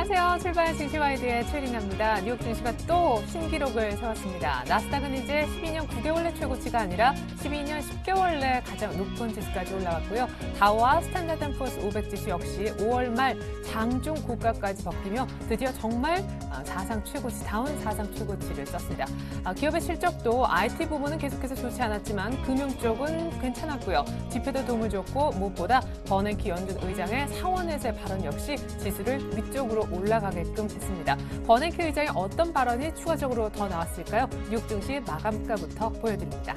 안녕하세요. 출발 증시와이드의 최리나입니다. 뉴욕 증시가 또 신기록을 세웠습니다. 나스닥은 이제 12년 9개월 내 최고치가 아니라 12년 10개월 내 가장 높은 지수까지 올라왔고요. 다우와 스탠다드앤푸어스 500 지수 역시 5월 말 장중 고가까지 벗기며 드디어 정말 사상 최고치, 다운 사상 최고치를 썼습니다. 기업의 실적도 IT 부문은 계속해서 좋지 않았지만 금융 쪽은 괜찮았고요. 지표도 도움을 줬고 무엇보다 버냉키 연준 의장의 사원에서의 발언 역시 지수를 위쪽으로 올라가게끔 했습니다. 버냉키 의장의 어떤 발언이 추가적으로 더 나왔을까요? 뉴욕 증시 마감가부터 보여드립니다.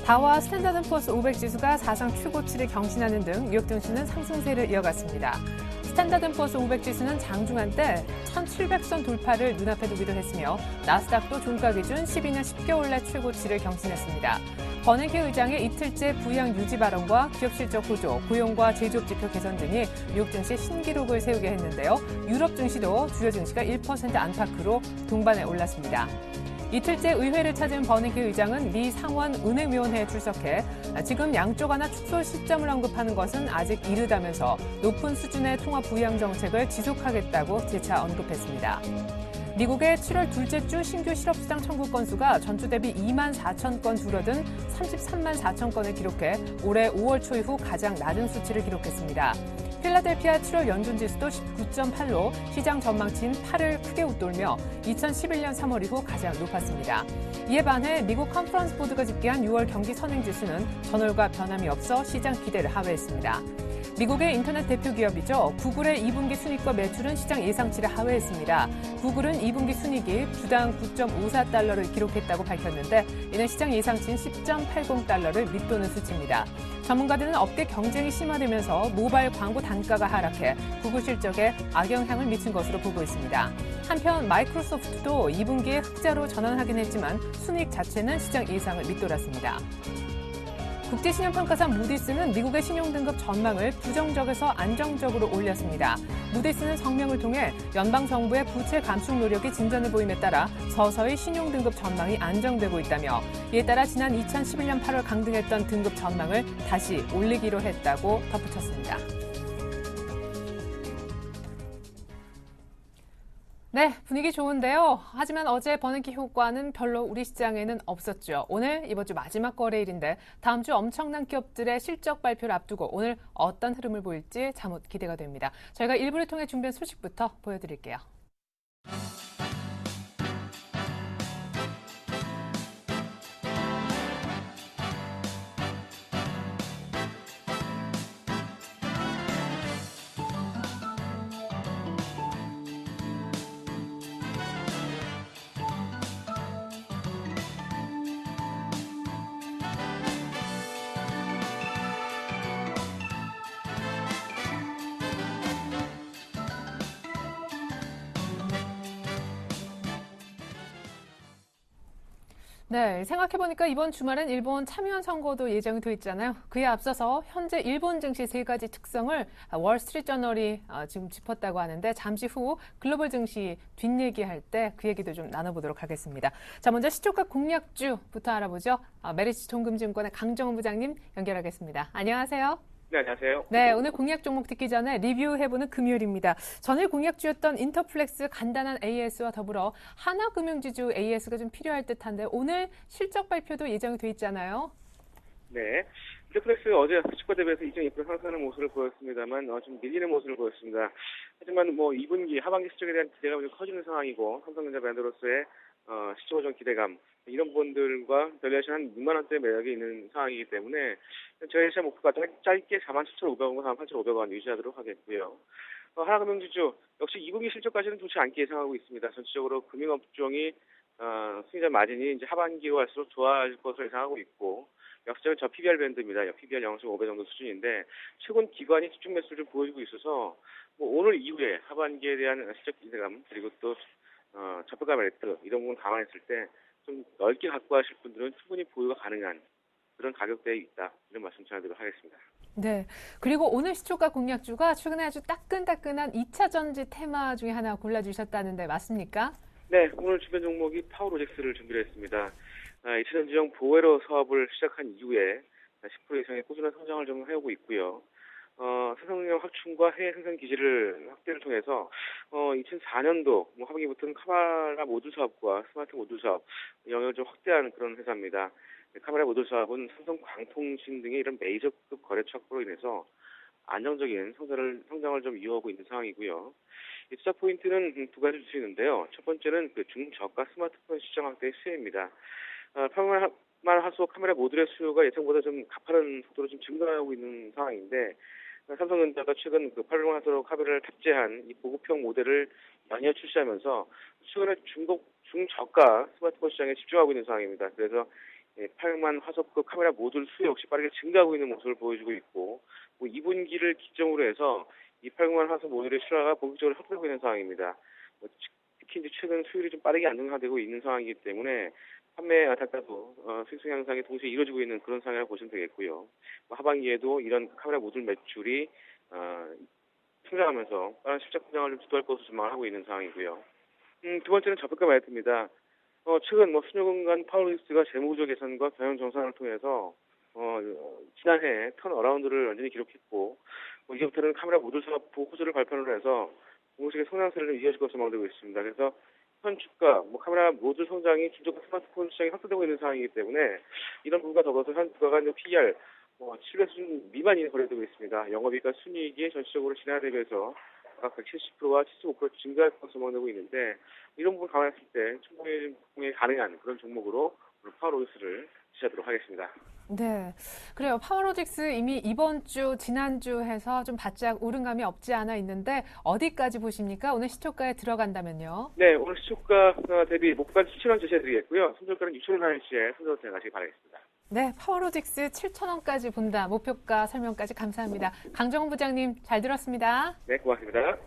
다우와 스탠다드앤푸어스 500 지수가 사상 최고치를 경신하는 등 뉴욕 증시는 상승세를 이어갔습니다. 스탠다드앤푸어스 500 지수는 장중한 때 1700선 돌파를 눈앞에 두기도 했으며 나스닥도 종가 기준 12년 10개월 내 최고치를 경신했습니다. 버냉키 의장의 이틀째 부양 유지 발언과 기업 실적 호조, 고용과 제조업 지표 개선 등이 뉴욕 증시 신기록을 세우게 했는데요. 유럽 증시도 주요 증시가 1% 안팎으로 동반에 올랐습니다. 이틀째 의회를 찾은 버냉키 의장은 미 상원 은행위원회에 출석해 지금 양쪽 하나 축소 시점을 언급하는 것은 아직 이르다면서 높은 수준의 통화 부양 정책을 지속하겠다고 재차 언급했습니다. 미국의 7월 둘째 주 신규 실업수당 청구 건수가 전주 대비 2만 4천 건 줄어든 33만 4천 건을 기록해 올해 5월 초 이후 가장 낮은 수치를 기록했습니다. 필라델피아 7월 연준 지수도 19.8로 시장 전망치인 8을 크게 웃돌며 2011년 3월 이후 가장 높았습니다. 이에 반해 미국 컨퍼런스 보드가 집계한 6월 경기 선행 지수는 전월과 변함이 없어 시장 기대를 하회했습니다. 미국의 인터넷 대표 기업이죠. 구글의 2분기 순이익과 매출은 시장 예상치를 하회했습니다. 구글은 2분기 순이익이 주당 9.54달러를 기록했다고 밝혔는데 이는 시장 예상치인 10.80달러를 밑도는 수치입니다. 전문가들은 업계 경쟁이 심화되면서 모바일 광고 단가가 하락해 구글 실적에 악영향을 미친 것으로 보고 있습니다. 한편 마이크로소프트도 2분기에 흑자로 전환하긴 했지만 순이익 자체는 시장 예상을 밑돌았습니다. 국제신용평가사 무디스는 미국의 신용등급 전망을 부정적에서 안정적으로 올렸습니다. 무디스는 성명을 통해 연방정부의 부채 감축 노력이 진전해 보임에 따라 서서히 신용등급 전망이 안정되고 있다며 이에 따라 지난 2011년 8월 강등했던 등급 전망을 다시 올리기로 했다고 덧붙였습니다. 네, 분위기 좋은데요. 하지만 어제 버냉키 효과는 별로 우리 시장에는 없었죠. 오늘 이번 주 마지막 거래일인데 다음 주 엄청난 기업들의 실적 발표를 앞두고 오늘 어떤 흐름을 보일지 잠옷 기대가 됩니다. 저희가 일부를 통해 준비한 소식부터 보여드릴게요. 네, 생각해보니까 이번 주말엔 일본 참의원 선거도 예정이 돼 있잖아요. 그에 앞서서 현재 일본 증시 세 가지 특성을 월스트리트저널이 지금 짚었다고 하는데 잠시 후 글로벌 증시 뒷얘기할 때 그 얘기도 좀 나눠보도록 하겠습니다. 자, 먼저 시초가 공략주부터 알아보죠. 메리츠 동금증권의 강정훈 부장님 연결하겠습니다. 안녕하세요. 네, 안녕하세요. 네, 오늘 공략 종목 듣기 전에 리뷰해보는 금요일입니다. 전일 공략주였던 인터플렉스 간단한 AS와 더불어 하나금융지주 AS가 좀 필요할 듯한데 오늘 실적 발표도 예정이 돼 있잖아요. 네, 인터플렉스 어제 주가 대비해서 2.2% 상승하는 모습을 보였습니다만 좀 밀리는 모습을 보였습니다. 하지만 2분기 하반기 실적에 대한 기대가 좀 커지는 상황이고 삼성전자 밴드로서의 시초 고정 기대감 이런 부분들과 밸류에이션 한 6만 원대 매력이 있는 상황이기 때문에 저희 시장 목표가 짧게 47,500원과 48,500원 유지하도록 하겠고요. 하나금융지주 역시 2분기 실적까지는 좋지 않게 예상하고 있습니다. 전체적으로 금융업종이 수익자 마진이 이제 하반기로 갈수록 좋아질 것으로 예상하고 있고 역시적인 저 PBR 밴드입니다. PBR 0.5배 정도 수준인데 최근 기관이 집중 매수를 좀 보여주고 있어서 오늘 이후에 하반기에 대한 실적 기대감 그리고 또 저평가 매트 이런 부분 감안했을 때 좀 넓게 갖고 가실 분들은 충분히 보유가 가능한 그런 가격대에 있다. 이런 말씀 전해드리도록 하겠습니다. 네. 그리고 오늘 시초가 공략주가 최근에 아주 따끈따끈한 2차 전지 테마 중에 하나 골라주셨다는데 맞습니까? 네. 오늘 주변 종목이 파워로젝스를 준비를 했습니다. 2차 전지용 보웨러 사업을 시작한 이후에 10% 이상의 꾸준한 성장을 좀 해오고 있고요. 생산력 확충과 해외 생산 기지를 확대를 통해서 2004년도 하반기부터는 카메라 모듈 사업과 스마트 모듈 사업 영역을 좀 확대한 그런 회사입니다. 카메라 모듈 사업은 삼성 광통신 등의 이런 메이저급 거래처 확보로 인해서 안정적인 성장을 좀 이어오고 있는 상황이고요. 이 투자 포인트는 두 가지 줄 수 있는데요. 첫 번째는 그 중저가 스마트폰 시장 확대의 수혜입니다. 8만 화소 카메라 모듈의 수요가 예상보다 좀 가파른 속도로 좀 증가하고 있는 상황인데, 삼성전자가 최근 그 8만 화소 카메라를 탑재한 이 보급형 모델을 연이어 출시하면서 최근에 중저가 스마트폰 시장에 집중하고 있는 상황입니다. 그래서 8만 화소급 카메라 모듈 수요 역시 빠르게 증가하고 있는 모습을 보여주고 있고, 2분기를 기점으로 해서 이 8만 화소 모듈의 출하가 본격적으로 확대되고 있는 상황입니다. 특히 이제 최근 수율이 좀 빠르게 안정화되고 있는 상황이기 때문에 판매 단가도 수익성 향상이 동시에 이루어지고 있는 그런 상황이라고 보시면 되겠고요. 하반기에도 이런 카메라 모듈 매출이 성장하면서 빠른 실적 성장을 좀 주도할 것으로 전망을 하고 있는 상황이고요. 두 번째는 저평가 마이너스입니다. 최근 수년간 파워로직스가 재무구조 개선과 경영 정상을 통해서 지난해 턴어라운드를 완전히 기록했고, 이제부터는 카메라 모듈 사업 호조를 발표를 해서 공식의 성장세를 이어질 것으로 전망되고 있습니다. 그래서 현 주가, 카메라 모듈 성장이 중저가 스마트폰 시장이 확대되고 있는 상황이기 때문에 이런 부분과 더불어서 현 주가가 PER 7배 수준 미만이 거래되고 있습니다. 영업이익과 순이익이 전체적으로 지난해 대비해서 각 170%와 75% 증가할 것으로 전망되고 있는데, 이런 부분 감안했을 때 충분히 공략이 가능한 그런 종목으로 오늘 파워로직스를 지지하도록 하겠습니다. 네, 그래요. 파워로직스 이미 이번 주, 지난주 해서 좀 바짝 오른 감이 없지 않아 있는데 어디까지 보십니까? 오늘 시초가에 들어간다면요? 네, 오늘 시초가 대비 목표가 7,000원 제시해드리겠고요. 손절가는 6,000원 하일시에 손절 대응하시기 바라겠습니다. 네, 파워로직스 7,000원까지 본다. 목표가 설명까지 감사합니다. 강정훈 부장님 잘 들었습니다. 네, 고맙습니다.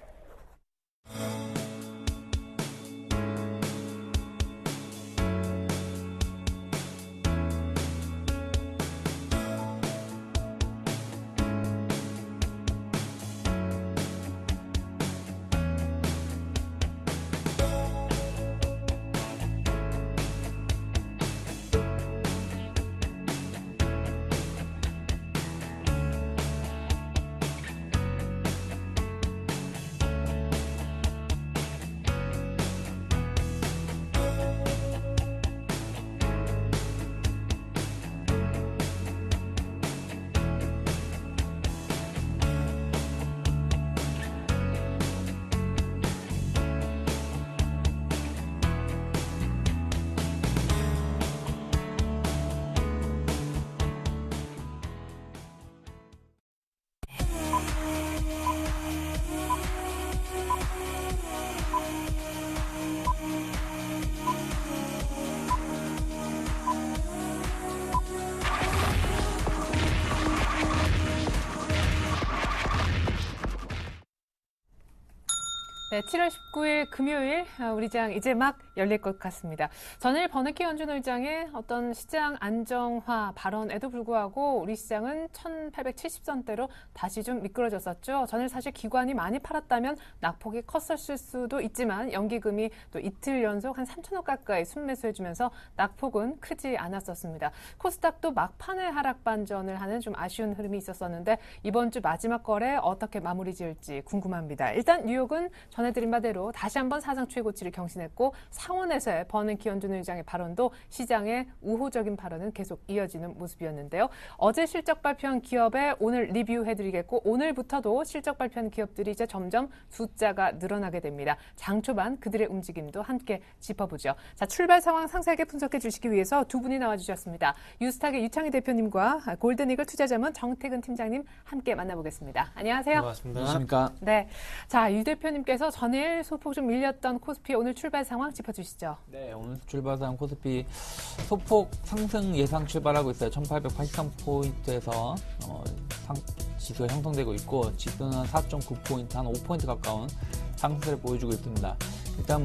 네, 7월 19일 금요일 우리 장 이제 막 열릴 것 같습니다. 전일 버너키 연준 의장의 어떤 시장 안정화 발언에도 불구하고 우리 시장은 1870선대로 다시 좀 미끄러졌었죠. 전일 사실 기관이 많이 팔았다면 낙폭이 컸었을 수도 있지만 연기금이 또 이틀 연속 한 3천억 가까이 순매수해주면서 낙폭은 크지 않았었습니다. 코스닥도 막판에 하락 반전을 하는 좀 아쉬운 흐름이 있었었는데 이번 주 마지막 거래 어떻게 마무리 지을지 궁금합니다. 일단 뉴욕은 전해드린 바대로 다시 한번 사상 최고치를 경신했고 상원에서의 버너키 연준 의장의 발언도 시장의 우호적인 발언은 계속 이어지는 모습이었는데요. 어제 실적 발표한 기업에 오늘 리뷰해드리겠고 오늘부터도 실적 발표한 기업들이 이제 점점 숫자가 늘어나게 됩니다. 장 초반 그들의 움직임도 함께 짚어보죠. 자, 출발 상황 상세하게 분석해 주시기 위해서 두 분이 나와주셨습니다. 유스탁의 유창희 대표님과 골든이글 투자자문 정태근 팀장님 함께 만나보겠습니다. 안녕하세요. 반갑습니다. 안녕하십니까. 네, 자, 유 대표님께서 전일 소폭 좀 밀렸던 코스피 오늘 출발 상황 짚어주시죠. 네, 오늘 출발 상황 코스피 소폭 상승 예상 출발하고 있어요. 1883포인트에서 지수가 형성되고 있고 지수는 4.9포인트, 한 5포인트 가까운 상승세를 보여주고 있습니다. 일단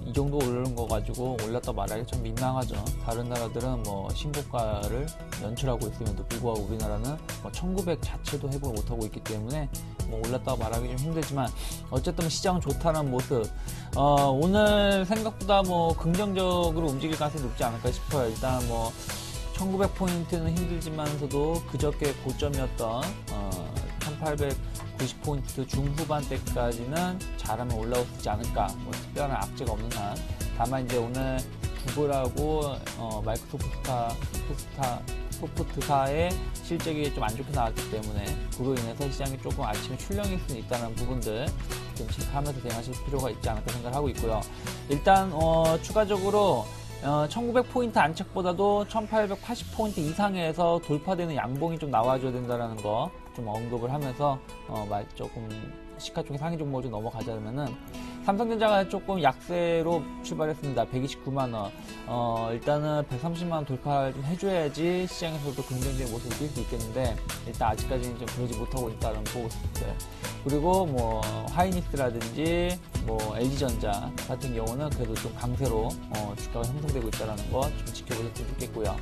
이 정도 오르는 거 가지고 올랐다 말하기 좀 민망하죠. 다른 나라들은 신고가를 연출하고 있음에도 불구하고 우리나라는 1900 자체도 회복을 못하고 있기 때문에 올랐다 말하기 좀 힘들지만 어쨌든 시장은 좋다는 모습. 오늘 생각보다 긍정적으로 움직일 가능성이 높지 않을까 싶어요. 일단 1900포인트는 힘들지만서도 그저께 고점이었던 1890포인트 중후반대까지는 잘하면 올라올 수 있지 않을까. 뭐 특별한 악재가 없는 한. 다만 이제 오늘 구글하고 소프트사의 실적이 좀 안 좋게 나왔기 때문에 그로 인해서 시장이 조금 아침에 출렁일 수 있다는 부분들 좀 체크하면서 대응하실 필요가 있지 않을까 생각하고 있고요. 일단 추가적으로 1900포인트 안착보다도 1880포인트 이상에서 돌파되는 양봉이 좀 나와줘야 된다는 거 좀 언급을 하면서 조금 시가총액 상위 종목을 좀 넘어가자면은 삼성전자가 조금 약세로 출발했습니다. 129만원. 일단은 130만원 돌파를 좀 해줘야지 시장에서도 긍정적인 모습을 띌 수 있겠는데, 일단 아직까지는 좀 그러지 못하고 있다는 보고 있습니다. 그리고 뭐, 하이닉스라든지, 뭐, LG전자 같은 경우는 그래도 좀 강세로, 주가가 형성되고 있다는 거 좀 지켜보셨으면 좋겠고요.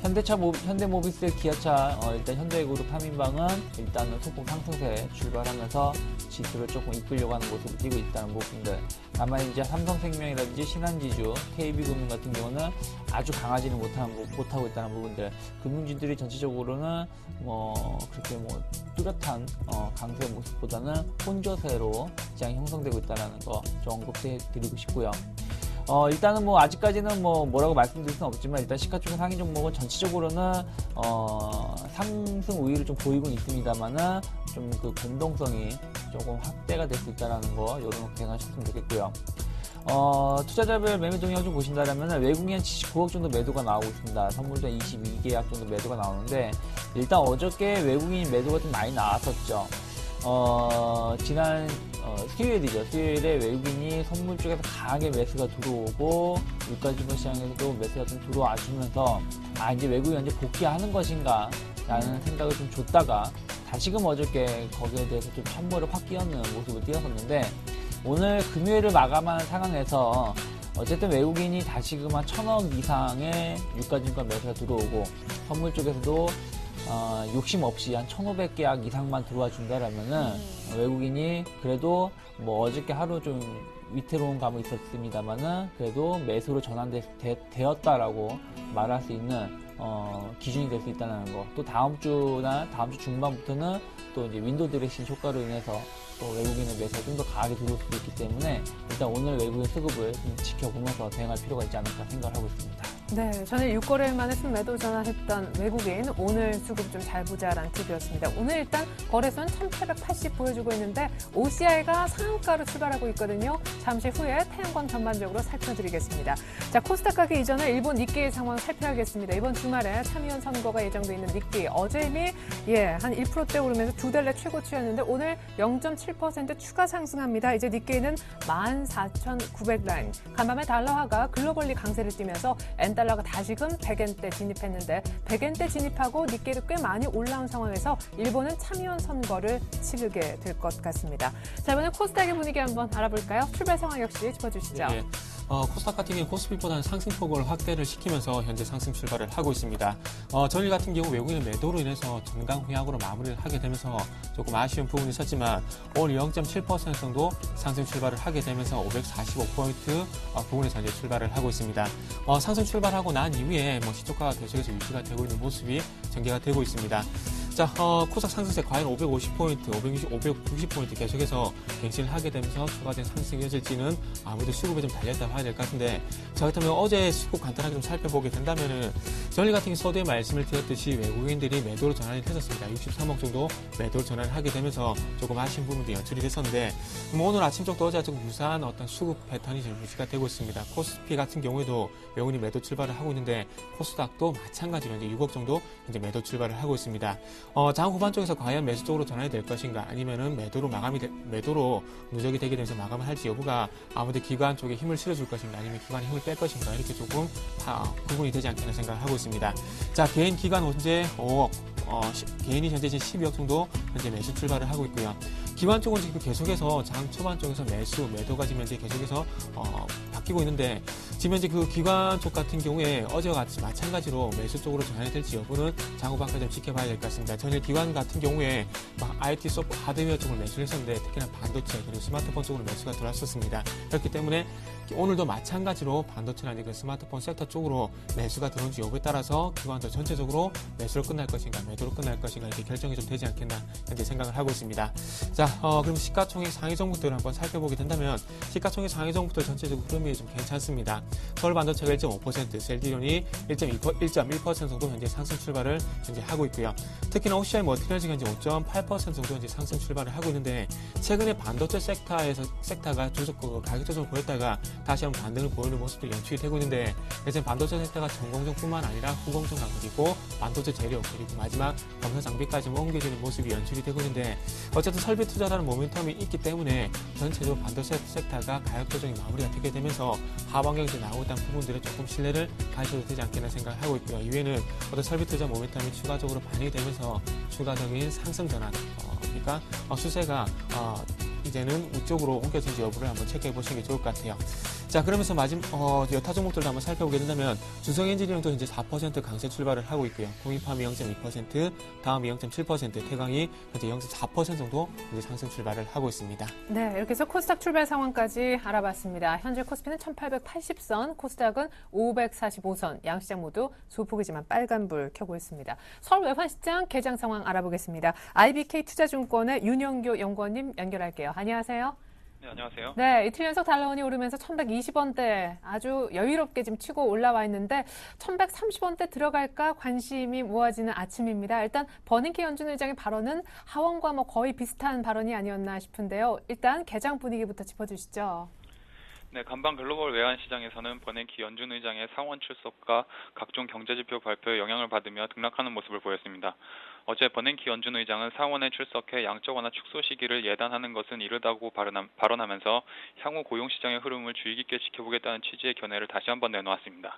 현대모비스, 기아차, 일단 현대그룹 3인방은 일단은 소폭 상승세에 출발하면서 지수를 조금 이끌려고 하는 모습을 띄고 있다는 부분들. 다만 이제 삼성생명이라든지 신한지주, KB금융 같은 경우는 아주 강하지는 못하고 있다는 부분들. 금융주들이 전체적으로는 그렇게 뚜렷한 강세 모습보다는 혼조세로 시장이 형성되고 있다는 거 좀 언급해 드리고 싶고요. 일단은 아직까지는 뭐라고 말씀드릴 수는 없지만, 일단 시가총액 상위 종목은 전체적으로는, 상승 우위를 좀 보이고는 있습니다만은, 좀 그 변동성이 조금 확대가 될 수 있다는 거, 요런 거 대응하셨으면 좋겠고요. 투자자별 매매 동향을 좀 보신다면, 외국인 79억 정도 매도가 나오고 있습니다. 선물도 22계약 정도 매도가 나오는데, 일단 어저께 외국인 매도가 좀 많이 나왔었죠. 지난 수요일이죠. 수요일에 외국인이 선물 쪽에서 강하게 매수가 들어오고 유가지분 시장에서도 매수가 좀 들어와 주면서 이제 외국인이 언제 복귀하는 것인가 라는 생각을 좀 줬다가 다시금 어저께 거기에 대해서 좀 찬물을 확 끼얹는 모습을 띄었었는데, 오늘 금요일을 마감한 상황에서 어쨌든 외국인이 다시금 한 1000억 이상의 유가증권 매수가 들어오고 선물 쪽에서도 욕심 없이 한 1500계약 이상만 들어와 준다라면은 외국인이 그래도 어저께 하루 좀 위태로운 감은 있었습니다만은 그래도 매수로 전환되었다라고 말할 수 있는 기준이 될 수 있다는 거. 또 다음 주 중반부터는 또 이제 윈도우 드레싱 효과로 인해서 또 외국인의 매수가 좀 더 강하게 들어올 수도 있기 때문에 일단 오늘 외국인 수급을 좀 지켜보면서 대응할 필요가 있지 않을까 생각을 하고 있습니다. 네, 전일 6거래일 만에 순매도 전환했던 외국인, 오늘 수급 좀 잘 보자라는 팁이었습니다. 오늘 일단 거래선 1880 보여주고 있는데 OCI가 상한가로 출발하고 있거든요. 잠시 후에 태양광 전반적으로 살펴드리겠습니다. 자, 코스닥 가기 이전에 일본 니케이 상황 살펴야겠습니다. 이번 주말에 참의원 선거가 예정돼 있는 니케이, 어제 이미 한 1%대 오르면서 두 달내 최고치였는데 오늘 0.7% 추가 상승합니다. 이제 니케이는 14,900라인. 간밤에 달러화가 글로벌리 강세를 띠면서 엔달러가 다시금 100엔대 진입했는데 100엔대 진입하고 니케이도 꽤 많이 올라온 상황에서 일본은 참의원 선거를 치르게 될 것 같습니다. 자, 이번에 코스닥의 분위기 한번 알아볼까요? 출발 상황 역시 짚어주시죠. 네. 코스닥 같은 경우 코스피보다는 상승폭을 확대를 시키면서 현재 상승 출발을 하고 있습니다. 전일 같은 경우 외국인의 매도로 인해서 전강 후약으로 마무리를 하게 되면서 조금 아쉬운 부분이 있었지만 오늘 0.7% 정도 상승 출발을 하게 되면서 545포인트 부분에서 현재 출발을 하고 있습니다. 상승 출발하고 난 이후에 시초가가 계속해서 유지가 되고 있는 모습이 전개가 되고 있습니다. 자, 코스닥 상승세 과연 550포인트, 590포인트 계속해서 갱신을 하게 되면서 추가된 상승이 이어질지는 아무래도 수급에 좀 달렸다 봐야 될 것 같은데, 자, 그렇다면 어제 수급 간단하게 좀 살펴보게 된다면은, 전일 같은 경우 서두에 말씀을 드렸듯이 외국인들이 매도로 전환이 됐었습니다. 63억 정도 매도로 전환을 하게 되면서 조금 아쉬운 부분도 연출이 됐었는데, 오늘 아침 쪽도 어제와 좀 유사한 어떤 수급 패턴이 좀 유지가 되고 있습니다. 코스피 같은 경우에도 외국인이 매도 출발을 하고 있는데, 코스닥도 마찬가지로 이제 6억 정도 이제 매도 출발을 하고 있습니다. 장 후반 쪽에서 과연 매수 쪽으로 전환이 될 것인가, 아니면은 매도로 누적이 되게 되면서 마감을 할지 여부가 아무래도 기관 쪽에 힘을 실어줄 것인가, 아니면 기관에 힘을 뺄 것인가, 이렇게 조금 구분이 되지 않겠나 생각을 하고 있습니다. 자, 개인 기관 현재 5억, 개인이 현재 12억 정도 현재 매수 출발을 하고 있고요. 기관 쪽은 지금 계속해서 장 초반 쪽에서 매도가 지금 현재 계속해서 바뀌고 있는데 지금 현재 그 기관 쪽 같은 경우에 어제와 같이 마찬가지로 매수 쪽으로 전환이 될지 여부는 장후반까지 좀 지켜봐야 될 것 같습니다. 전일 기관 같은 경우에 IT 소프트 하드웨어 쪽을 매수를 했었는데 특히나 반도체 그리고 스마트폰 쪽으로 매수가 들어왔었습니다. 그렇기 때문에 오늘도 마찬가지로 반도체나 그 스마트폰 섹터 쪽으로 매수가 들어온지 여부에 따라서 기관도 전체적으로 매수로 끝날 것인가 매도로 끝날 것인가 이렇게 결정이 좀 되지 않겠나 현재 생각을 하고 있습니다. 자, 그럼 시가총액 상위 종목들을 한번 살펴보게 된다면 시가총액 상위 종목들 전체적으로 흐름이 좀 괜찮습니다. 서울반도체가 1.5%, 셀디론이 1.1% 정도 현재 상승 출발을 현재 하고 있고요. 특히나 OCI 머티리얼즈가 현재 5.8% 정도 현재 상승 출발을 하고 있는데 최근에 반도체 섹터가 가격 조정을 보였다가 다시 한번 반등을 보이는 모습도 연출이 되고 있는데 이제 반도체 섹터가 전공정뿐만 아니라 후공정과 그리고 반도체 재료 그리고 마지막 검사 장비까지 옮겨지는 모습이 연출이 되고 있는데 어쨌든 설비 투자라는 모멘텀이 있기 때문에 전체적으로 반도체 섹터가 가격 조정이 마무리가 되게 되면서 하반기에 나오고 있다는 부분들에 조금 신뢰를 가져도 되지 않겠나 생각을 하고 있고요. 이외에는 어떤 설비 투자 모멘텀이 추가적으로 반영이 되면서 추가적인 상승 전환, 그러니까 수세가 이제는 우쪽으로 옮겨진지 여부를 한번 체크해 보시는 게 좋을 것 같아요. 자, 그러면서 여타 종목들도 한번 살펴보게 된다면 주성엔지니어링도 현재 4% 강세 출발을 하고 있고요. 공입함이 0.2%, 다음이 0.7%, 태광이 현재 0.4% 정도 현재 상승 출발을 하고 있습니다. 네, 이렇게 해서 코스닥 출발 상황까지 알아봤습니다. 현재 코스피는 1880선, 코스닥은 545선, 양시장 모두 소폭이지만 빨간불 켜고 있습니다. 서울 외환시장 개장 상황 알아보겠습니다. IBK 투자증권의 윤영교 연구원님 연결할게요. 안녕하세요. 네, 안녕하세요. 네, 이틀 연속 달러원이 오르면서 1120원대 아주 여유롭게 지금 치고 올라와 있는데 1130원대 들어갈까 관심이 모아지는 아침입니다. 일단 버닝키 연준 의장의 발언은 하원과 거의 비슷한 발언이 아니었나 싶은데요. 일단 개장 분위기부터 짚어주시죠. 네, 간밤 글로벌 외환시장에서는 버냉키 연준 의장의 상원 출석과 각종 경제지표 발표에 영향을 받으며 등락하는 모습을 보였습니다. 어제 버냉키 연준 의장은 상원에 출석해 양적 완화 축소 시기를 예단하는 것은 이르다고 발언하면서 향후 고용시장의 흐름을 주의 깊게 지켜보겠다는 취지의 견해를 다시 한번 내놓았습니다.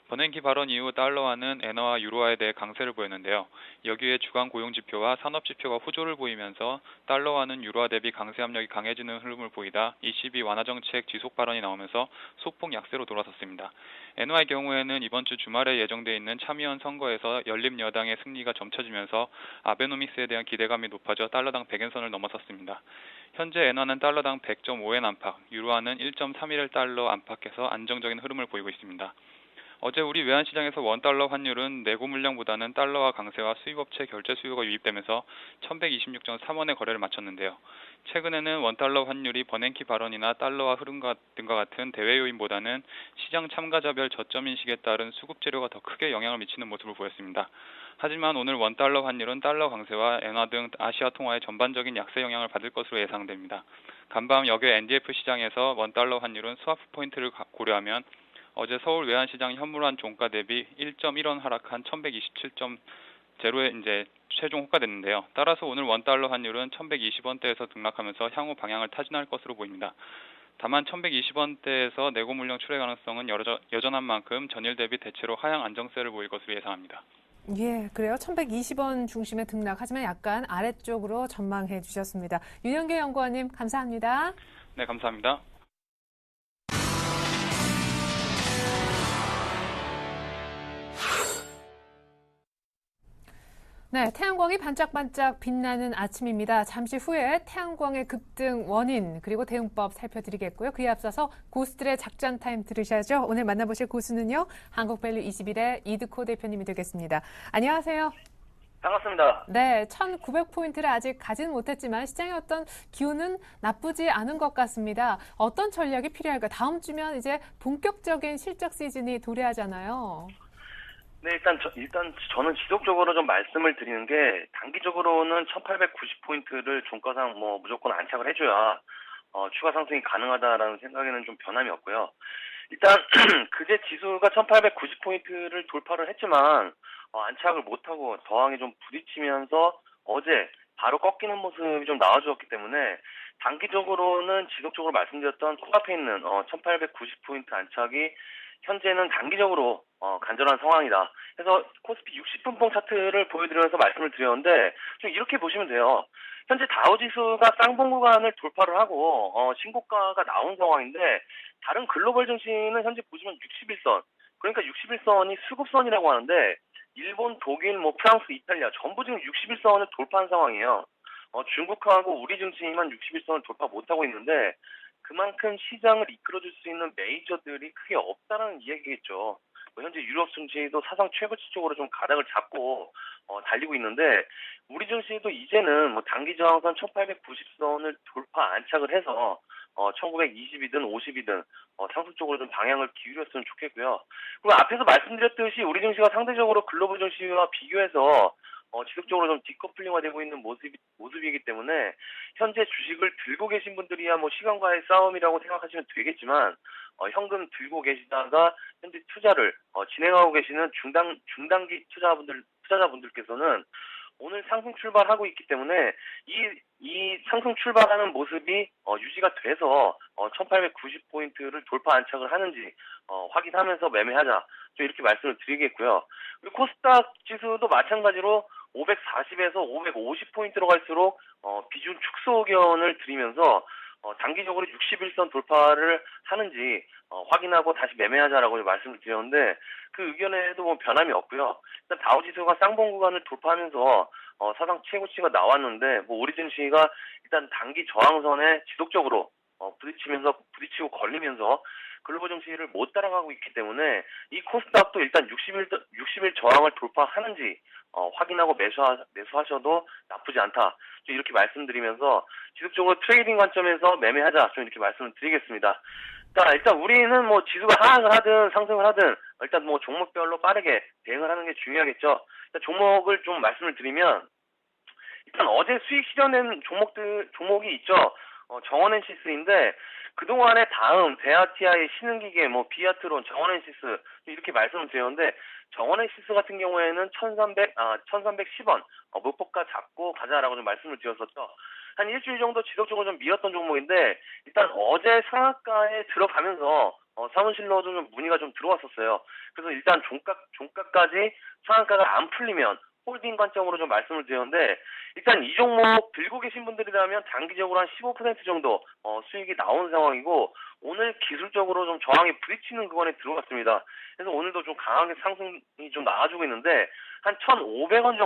버냉키 발언 이후 달러화는 엔화와 유로화에 대해 강세를 보였는데요. 여기에 주간 고용지표와 산업지표가 호조를 보이면서 달러화는 유로화 대비 강세 압력이 강해지는 흐름을 보이다 ECB 완화 정책 지속 발언이 나오면서 소폭 약세로 돌아섰습니다. 엔화의 경우에는 이번 주 주말에 예정돼 있는 참의원 선거에서 연립 여당의 승리가 점쳐지면서 아베노믹스에 대한 기대감이 높아져 달러당 100엔선을 넘어섰습니다. 현재 엔화는 달러당 100.5엔 안팎, 유로화는 1.31달러 안팎에서 안정적인 흐름을 보이고 있습니다. 어제 우리 외환시장에서 원달러 환율은 내고 물량보다는 달러화 강세와 수입업체 결제 수요가 유입되면서 1126.3원의 거래를 마쳤는데요. 최근에는 원달러 환율이 버냉키 발언이나 달러화 흐름 등과 같은 대외 요인보다는 시장 참가자별 저점 인식에 따른 수급 재료가 더 크게 영향을 미치는 모습을 보였습니다. 하지만 오늘 원달러 환율은 달러 강세와 엔화 등 아시아 통화의 전반적인 약세 영향을 받을 것으로 예상됩니다. 간밤 여계 NDF 시장에서 원달러 환율은 스와프 포인트를 고려하면 어제 서울 외환시장 현물환 종가 대비 1.1원 하락한 1127.0에 이제 최종 호가됐는데요. 따라서 오늘 원달러 환율은 1120원대에서 등락하면서 향후 방향을 타진할 것으로 보입니다. 다만 1120원대에서 내고 물량 출회 가능성은 여전한 만큼 전일 대비 대체로 하향 안정세를 보일 것으로 예상합니다. 예, 그래요. 1120원 중심의 등락, 하지만 약간 아래쪽으로 전망해 주셨습니다. 윤영교 연구원님 감사합니다. 네, 감사합니다. 네, 태양광이 반짝반짝 빛나는 아침입니다. 잠시 후에 태양광의 급등 원인 그리고 대응법 살펴드리겠고요. 그에 앞서서 고수들의 작전 타임 들으셔야죠. 오늘 만나보실 고수는요. 한국밸류 21의 이드코 대표님이 되겠습니다. 안녕하세요. 반갑습니다. 네, 1900포인트를 아직 가지는 못했지만 시장의 어떤 기운은 나쁘지 않은 것 같습니다. 어떤 전략이 필요할까? 다음 주면 이제 본격적인 실적 시즌이 도래하잖아요. 네, 일단 저는 지속적으로 좀 말씀을 드리는 게 단기적으로는 1890포인트를 종가상 무조건 안착을 해줘야 추가 상승이 가능하다라는 생각에는 좀 변함이 없고요. 일단 그제 지수가 1890포인트를 돌파를 했지만 안착을 못하고 저항에 좀 부딪히면서 어제 바로 꺾이는 모습이 좀 나와주었기 때문에 단기적으로는 지속적으로 말씀드렸던 코앞에 있는 1890포인트 안착이 현재는 단기적으로 간절한 상황이다. 그래서 코스피 60분봉 차트를 보여드리면서 말씀을 드렸는데 좀 이렇게 보시면 돼요. 현재 다우지수가 쌍봉 구간을 돌파를 하고 신고가가 나온 상황인데 다른 글로벌 증시는 현재 보시면 61선, 그러니까 61선이 수급선이라고 하는데 일본, 독일, 프랑스, 이탈리아 전부 지금 61선을 돌파한 상황이에요. 중국하고 우리 증시만 61선을 돌파 못하고 있는데 그만큼 시장을 이끌어줄 수 있는 메이저들이 크게 없다는 이야기겠죠. 현재 유럽 증시도 사상 최고치 쪽으로 좀 가닥을 잡고 달리고 있는데 우리 증시도 이제는 단기 저항선 1890선을 돌파 안착을 해서 1920이든 50이든 상승 쪽으로 좀 방향을 기울였으면 좋겠고요. 그리고 앞에서 말씀드렸듯이 우리 증시가 상대적으로 글로벌 증시와 비교해서 지속적으로 좀 디커플링화되고 있는 모습이기 때문에 현재 주식을 들고 계신 분들이야 시간과의 싸움이라고 생각하시면 되겠지만 현금 들고 계시다가 현재 투자를 진행하고 계시는 중단기 투자자분들께서는 오늘 상승 출발하고 있기 때문에 이 상승 출발하는 모습이 유지가 돼서 1890포인트를 돌파 안착을 하는지 확인하면서 매매하자, 좀 이렇게 말씀을 드리겠고요. 그리고 코스닥 지수도 마찬가지로 540에서 550포인트로 갈수록 비중 축소 의견을 드리면서 단기적으로 61선 돌파를 하는지 확인하고 다시 매매하자라고 말씀을 드렸는데 그 의견에도 변함이 없고요. 일단 다우지수가 쌍봉 구간을 돌파하면서 사상 최고치가 나왔는데 우리 증시가 일단 단기 저항선에 지속적으로 부딪히고 걸리면서 글로벌 증시를 못 따라가고 있기 때문에 이 코스닥도 일단 60일 저항을 돌파하는지 확인하고 매수하셔도 나쁘지 않다. 좀 이렇게 말씀드리면서 지속적으로 트레이딩 관점에서 매매하자, 좀 이렇게 말씀을 드리겠습니다. 자, 일단 우리는 지수가 하락을 하든 상승을 하든 일단 종목별로 빠르게 대응을 하는 게 중요하겠죠. 일단 종목을 좀 말씀을 드리면 일단 어제 수익 실현된 종목이 있죠. 정원엔시스인데 그동안에 다음 대아티아의 신흥기계 비아트론, 정원엔시스 이렇게 말씀을 드렸는데 정원엔시스 같은 경우에는 1310원 목표가 잡고 가자라고 좀 말씀을 드렸었죠. 한 일주일 정도 지속적으로 좀 밀었던 종목인데 일단 어제 상한가에 들어가면서 사무실로도 좀 문의가 좀 들어왔었어요. 그래서 일단 종가까지 상한가가 안 풀리면 홀딩 관점으로 좀 말씀을 드렸는데 일단 이 종목 들고 계신 분들이라면 단기적으로 한 15% 정도 수익이 나온 상황이고 오늘 기술적으로 좀 저항이 부딪히는 구간에 들어갔습니다. 그래서 오늘도 좀 강하게 상승이 좀 나와주고 있는데 한 1,500원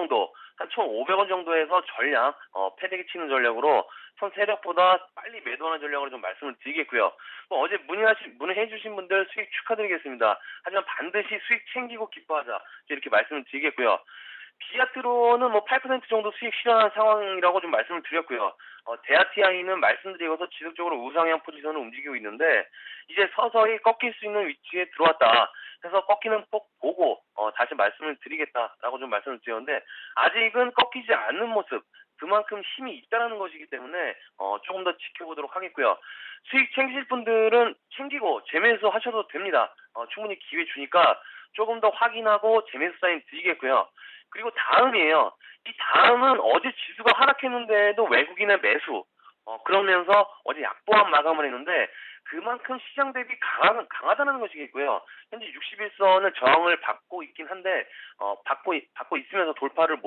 정도에서 전략 패대기 치는 전략으로 선 세력보다 빨리 매도하는 전략으로 좀 말씀을 드리겠고요. 어제 문의해 주신 분들 수익 축하드리겠습니다. 하지만 반드시 수익 챙기고 기뻐하자, 이렇게 말씀을 드리겠고요. 비아트로는 8% 정도 수익 실현한 상황이라고 좀 말씀을 드렸고요. 대아티아이는 말씀드리고서 지속적으로 우상향 포지션을 움직이고 있는데 이제 서서히 꺾일 수 있는 위치에 들어왔다. 그래서 꺾이는 폭 보고 다시 말씀을 드리겠다라고 좀 말씀을 드렸는데 아직은 꺾이지 않는 모습, 그만큼 힘이 있다는 것이기 때문에 조금 더 지켜보도록 하겠고요. 수익 챙기실 분들은 챙기고 재매수 하셔도 됩니다. 충분히 기회 주니까 조금 더 확인하고 재매수 사인 드리겠고요. 그리고 다음이에요. 이 다음은 어제 지수가 하락했는데도 외국인의 매수, 그러면서 어제 약보합 마감을 했는데 그만큼 시장 대비 강하다는 것이겠고요. 현재 61선을 저항을 받고 있긴 한데 받고 있으면서 돌파를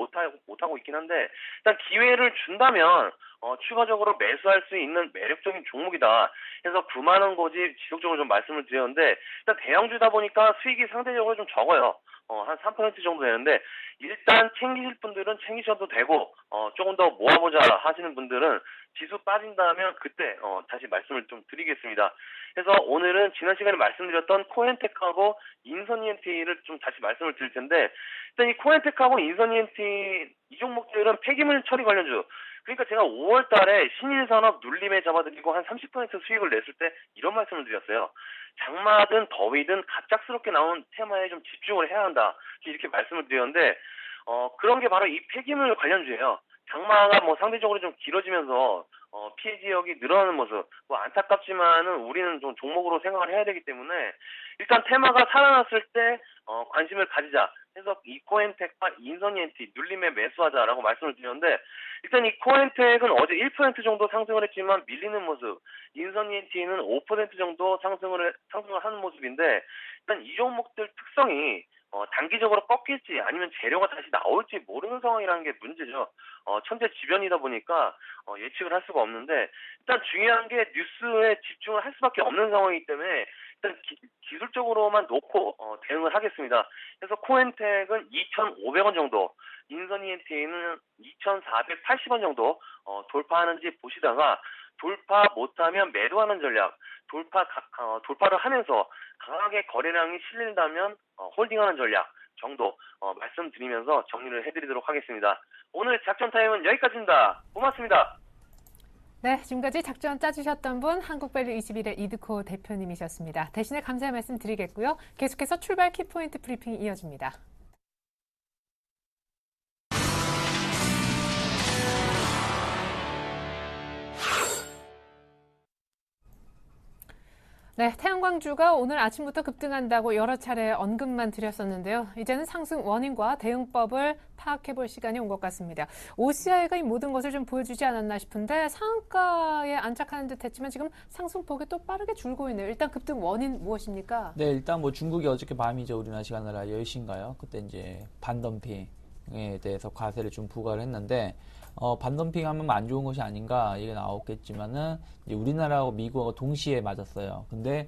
못하고 있긴 한데 일단 기회를 준다면 추가적으로 매수할 수 있는 매력적인 종목이다. 그래서 9만 원 고지 지속적으로 좀 말씀을 드렸는데 일단 대형주다 보니까 수익이 상대적으로 좀 적어요. 한 3% 정도 되는데 일단 챙기실 분들은 챙기셔도 되고 조금 더 모아보자 하시는 분들은 지수 빠진다면 그때 다시 말씀을 좀 드리겠습니다. 그래서 오늘은 지난 시간에 말씀드렸던 코엔텍하고 인선이엔티를 좀 다시 말씀을 드릴 텐데 일단 이 코엔텍하고 인선이엔티 이 종목들은 폐기물 처리 관련주, 그러니까 제가 5월 달에 신일산업 눌림에 잡아드리고 한 30% 수익을 냈을 때 이런 말씀을 드렸어요. 장마든 더위든 갑작스럽게 나온 테마에 좀 집중을 해야 한다, 이렇게 말씀을 드렸는데 그런 게 바로 이 폐기물 관련주예요. 장마가 상대적으로 좀 길어지면서 피해 지역이 늘어나는 모습, 안타깝지만은 우리는 좀 종목으로 생각을 해야 되기 때문에 일단 테마가 살아났을 때 관심을 가지자 해서 이 코엔텍과 인선이엔티 눌림에 매수하자라고 말씀을 드렸는데 일단 이 코엔텍은 어제 1% 정도 상승을 했지만 밀리는 모습, 인선이엔티는 5% 정도 상승을 하는 모습인데 일단 이 종목들 특성이 단기적으로 꺾일지 아니면 재료가 다시 나올지 모르는 상황이라는 게 문제죠. 천재지변이다 보니까 예측을 할 수가 없는데, 일단 중요한 게 뉴스에 집중을 할 수밖에 없는 상황이기 때문에 일단 기술적으로만 놓고 대응을 하겠습니다. 그래서 코엔텍은 2,500원 정도, 인선 ENT는 2,480원 정도 돌파하는지 보시다가, 돌파 못하면 매도하는 전략, 돌파를 하면서 강하게 거래량이 실린다면 홀딩하는 전략 정도 말씀드리면서 정리를 해드리도록 하겠습니다. 오늘 작전 타임은 여기까지입니다. 고맙습니다. 네, 지금까지 작전 짜주셨던 분 한국밸류 21의 이드코 대표님이셨습니다. 대신에 감사의 말씀 드리겠고요. 계속해서 출발 키포인트 브리핑이 이어집니다. 네, 태양광주가 오늘 아침부터 급등한다고 여러 차례 언급만 드렸었는데요. 이제는 상승 원인과 대응법을 파악해볼 시간이 온 것 같습니다. OCI가 이 모든 것을 좀 보여주지 않았나 싶은데 상한가에 안착하는 듯 했지만 지금 상승폭이 또 빠르게 줄고 있네요. 일단 급등 원인 무엇입니까? 네, 일단 뭐 중국이 어저께 밤이죠. 우리나라 시간으로 10시인가요? 그때 이제 반덤핑에 대해서 과세를 좀 부과를 했는데, 반덤핑하면 안 좋은 것이 아닌가 얘기가 나왔겠지만은 이제 우리나라하고 미국하고 동시에 맞았어요. 근데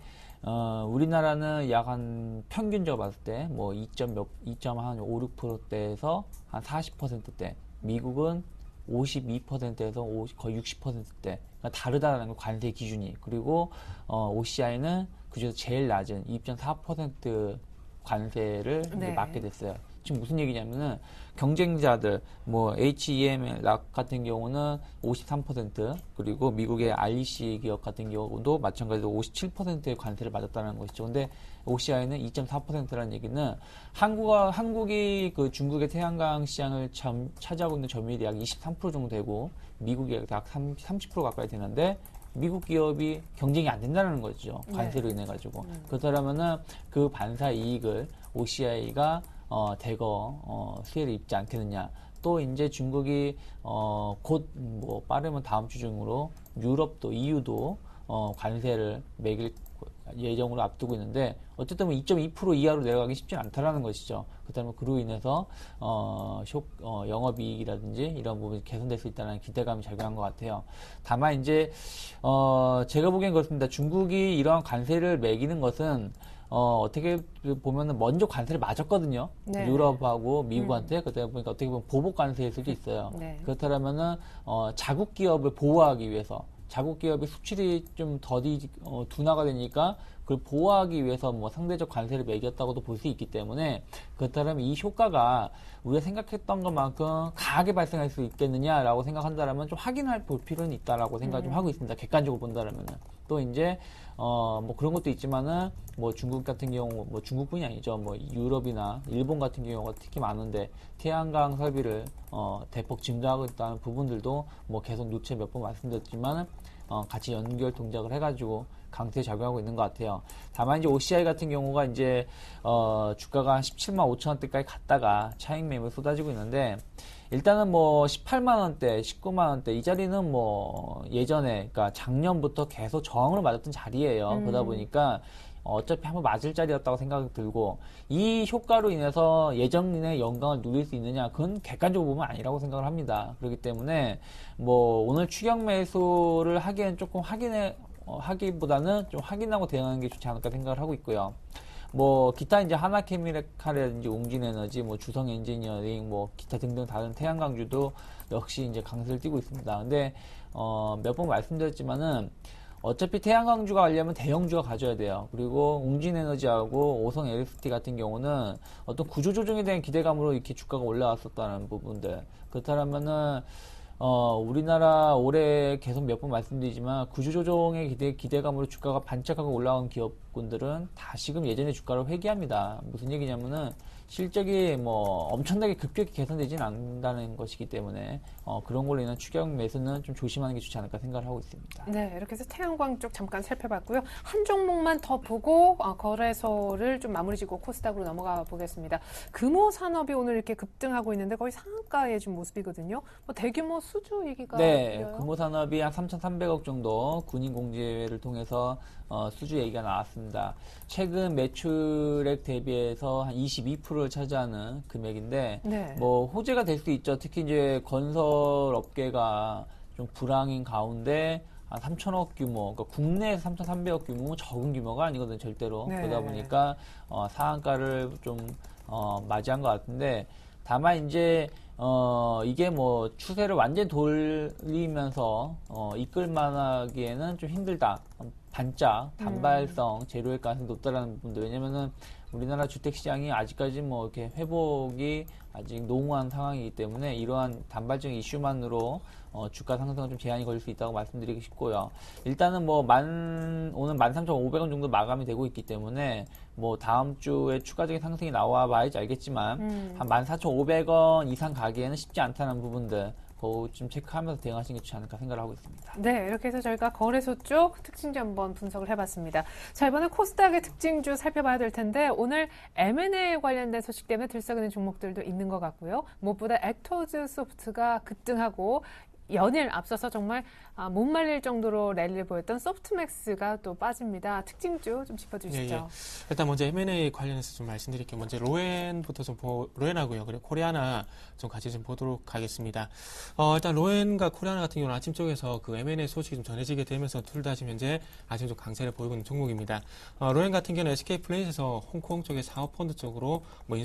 우리나라는 약 한 평균적으로 봤을 때 뭐 2.56%대에서 한 40%대, 미국은 52%에서 거의 60%대. 그러니까 다르다라는 거, 관세 기준이. 그리고 OCI는 그중에서 제일 낮은 2.4% 관세를 이제 맞게 됐어요. 지금 무슨 얘기냐면은 경쟁자들 뭐 HEM 락 같은 경우는 53%, 그리고 미국의 REC 기업 같은 경우도 마찬가지로 57%의 관세를 맞았다는 것이죠. 근데 OCI는 2.4%라는 얘기는 한국이 그 중국의 태양광 시장을 차지하고 있는 점유율이 약 23% 정도 되고 미국이 약 30% 가까이 되는데, 미국 기업이 경쟁이 안 된다는 거죠. 관세로 인해 가지고. 그렇다면은 그 반사 이익을 OCI가 대거 수혜를 입지 않겠느냐. 또 이제 중국이 곧 뭐 빠르면 다음 주 중으로 유럽도 EU도 관세를 매길 예정으로 앞두고 있는데, 어쨌든 뭐 2.2% 이하로 내려가기 쉽지 않다라는 것이죠. 그다음에 그로 인해서 영업이익이라든지 이런 부분이 개선될 수 있다는 기대감이 작용한 것 같아요. 다만 이제 제가 보기엔 그렇습니다. 중국이 이러한 관세를 매기는 것은 어떻게 보면은 먼저 관세를 맞았거든요. 네. 유럽하고 미국한테. 그러다 보니까 어떻게 보면 보복 관세일 수도 있어요. 네. 그렇다면은 자국 기업을 보호하기 위해서, 자국 기업의 수출이 좀 둔화가 되니까 그걸 보호하기 위해서 뭐 상대적 관세를 매겼다고도 볼 수 있기 때문에, 그렇다면 이 효과가 우리가 생각했던 것만큼 강하게 발생할 수 있겠느냐라고 생각한다면 좀 확인할 볼 필요는 있다라고 생각 좀 하고 있습니다. 객관적으로 본다면은. 또 이제 뭐 그런 것도 있지만은 뭐 중국 같은 경우, 뭐 중국뿐이 아니죠. 뭐 유럽이나 일본 같은 경우가 특히 많은데 태양광 설비를 대폭 증가하고 있다는 부분들도 뭐 계속 누체 몇 번 말씀드렸지만 같이 연결 동작을 해가지고 강세 작용하고 있는 것 같아요. 다만 이제 OCI 같은 경우가 이제 주가가 한 17만 5천 원대까지 갔다가 차익 매물 쏟아지고 있는데, 일단은 뭐 18만 원대, 19만 원대 이 자리는 뭐 예전에, 그러니까 작년부터 계속 저항으로 맞았던 자리예요. 그러다 보니까 어차피 한번 맞을 자리였다고 생각이 들고, 이 효과로 인해서 예전의 영광을 누릴 수 있느냐, 그건 객관적으로 보면 아니라고 생각을 합니다. 그렇기 때문에 뭐 오늘 추격 매수를 하기엔 조금 하기보다는 좀 확인하고 대응하는 게 좋지 않을까 생각을 하고 있고요. 뭐 기타 이제 하나케미칼이라든지 웅진에너지, 뭐 주성엔지니어링, 뭐 기타 등등 다른 태양광주도 역시 이제 강세를 띠고 있습니다. 근데 몇 번 말씀드렸지만은 어차피 태양광주가 가려면 대형주가 가져야 돼요. 그리고 웅진에너지하고 오성 LST 같은 경우는 어떤 구조조정에 대한 기대감으로 이렇게 주가가 올라왔었다는 부분들. 그렇다면은 우리나라 올해 계속 몇 번 말씀드리지만 구조조정의 기대감으로 주가가 반짝하고 올라온 기업군들은 다시금 예전의 주가를 회귀합니다. 무슨 얘기냐면은 실적이 뭐 엄청나게 급격히 개선되지는 않는다는 것이기 때문에 그런 걸로 인한 추격 매수는 좀 조심하는 게 좋지 않을까 생각을 하고 있습니다. 네, 이렇게 해서 태양광 쪽 잠깐 살펴봤고요. 한 종목만 더 보고 거래소를 좀 마무리 짓고 코스닥으로 넘어가 보겠습니다. 금호산업이 오늘 이렇게 급등하고 있는데 거의 상한가의 좀 모습이거든요. 뭐 대규모 수주 얘기가 네, 들려요? 금호산업이 한 3,300억 정도 군인 공제를 통해서 수주 얘기가 나왔습니다. 최근 매출액 대비해서 한 22%를 차지하는 금액인데 네. 뭐 호재가 될 수 있죠. 특히 이제 건설 업계가 좀 불황인 가운데 한 3,000억 규모, 그러니까 국내에서 3,300억 규모 적은 규모가 아니거든요, 절대로. 네. 그러다 보니까 상한가를 좀 맞이한 것 같은데 다만 이제 이게 뭐 추세를 완전 돌리면서 이끌 만하기에는 좀 힘들다. 반짝, 단발성, 제로일 가능성이 높다라는 부분도. 왜냐면은 우리나라 주택시장이 아직까지 뭐 이렇게 회복이 아직 농후한 상황이기 때문에 이러한 단발적인 이슈만으로 주가 상승은 좀 제한이 걸릴 수 있다고 말씀드리고 싶고요. 일단은 뭐 오늘 13,500원 정도 마감이 되고 있기 때문에 뭐 다음 주에 추가적인 상승이 나와 봐야지 알겠지만 한 14,500원 이상 가기에는 쉽지 않다는 부분들 그거 좀 체크하면서 대응하시는 게 좋지 않을까 생각을 하고 있습니다. 네, 이렇게 해서 저희가 거래소 쪽 특징주 한번 분석을 해봤습니다. 자, 이번엔 코스닥의 특징주 살펴봐야 될 텐데 오늘 M&A 관련된 소식 때문에 들썩이는 종목들도 있는 것 같고요. 무엇보다 액토즈 소프트가 급등하고 연일 앞서서 정말 못 말릴 정도로 랠리를 보였던 소프트맥스가 또 빠집니다. 특징주 좀 짚어주시죠. 예. 일단 먼저 M&A 관련해서 좀 말씀드릴게요. 먼저 로엔부터 로엔하고요. 그리고 코리아나 좀 같이 좀 보도록 하겠습니다. 일단 로엔과 코리아나 같은 경우는 아침 쪽에서 그 M&A 소식이 좀 전해지게 되면서 둘 다 지금 현재 아침 좀 강세를 보이고 있는 종목입니다. 로엔 같은 경우는 SK 플레이트에서 홍콩 쪽의 사업펀드 쪽으로 뭐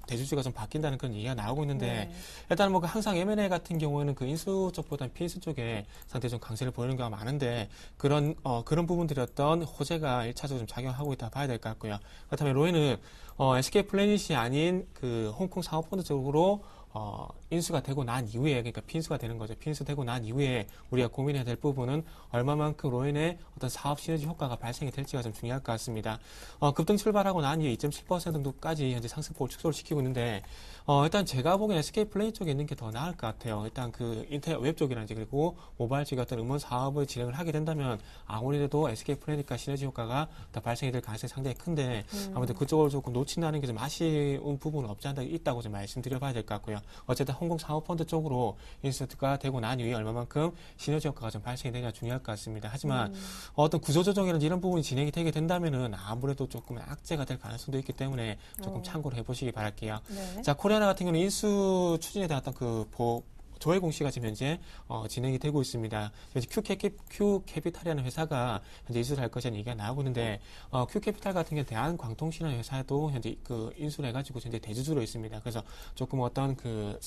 대주주가 좀 바뀐다는 그런 얘기가 나오고 있는데 네. 일단 뭐 항상 M&A 같은 경우에는 그 인수 쪽보다는 피인수 쪽에 상당히 좀 강세를 보이는 경우가 많은데 그런 부분들이 어떤 호재가 1차적으로 좀 작용하고 있다 봐야 될 것 같고요. 그렇다면 로엔은 SK 플래닛이 아닌 그 홍콩 사업펀드 쪽으로 인수가 되고 난 이후에, 그러니까 핀수가 되는 거죠. 핀수 되고 난 이후에 우리가 고민해야 될 부분은 얼마만큼 로엔의 어떤 사업 시너지 효과가 발생이 될지가 좀 중요할 것 같습니다. 급등 출발하고 난 이후에 2.7% 정도까지 현재 상승폭을 축소를 시키고 있는데, 일단 제가 보기엔 SK 플레이 쪽에 있는 게 더 나을 것 같아요. 일단 그 인터넷 웹 쪽이라든지 그리고 모바일 쪽의 어떤 음원 사업을 진행을 하게 된다면 아무래도 SK 플레이니까 시너지 효과가 더 발생이 될 가능성이 상당히 큰데 아무튼 그쪽을 조금 놓친다는 게 좀 아쉬운 부분은 없지 않다 있다고 좀 말씀드려봐야 될 것 같고요. 어쨌든 홍콩 사업펀드 쪽으로 인수가 되고 난 이후에 얼마만큼 시너지 효과가 좀 발생이 되냐 중요할 것 같습니다. 하지만 어떤 구조조정이라든지 이런 부분이 진행이 되게 된다면은 아무래도 조금 악재가 될 가능성도 있기 때문에 조금 참고를 해보시기 바랄게요. 네. 자, 코리아나 같은 경우는 인수 추진에 대한 어떤 조회 공시가 지금 현재 진행이 되고 있습니다. 현재 큐캐피탈이라는 회사가 현재 인수를 할 것이라는 얘기가 나오고 있는데 큐캐피탈 같은 경우 대한광통신이라는 회사도 현재 그 인수를 해가지고 현재 대주주로 있습니다. 그래서 조금 어떤 그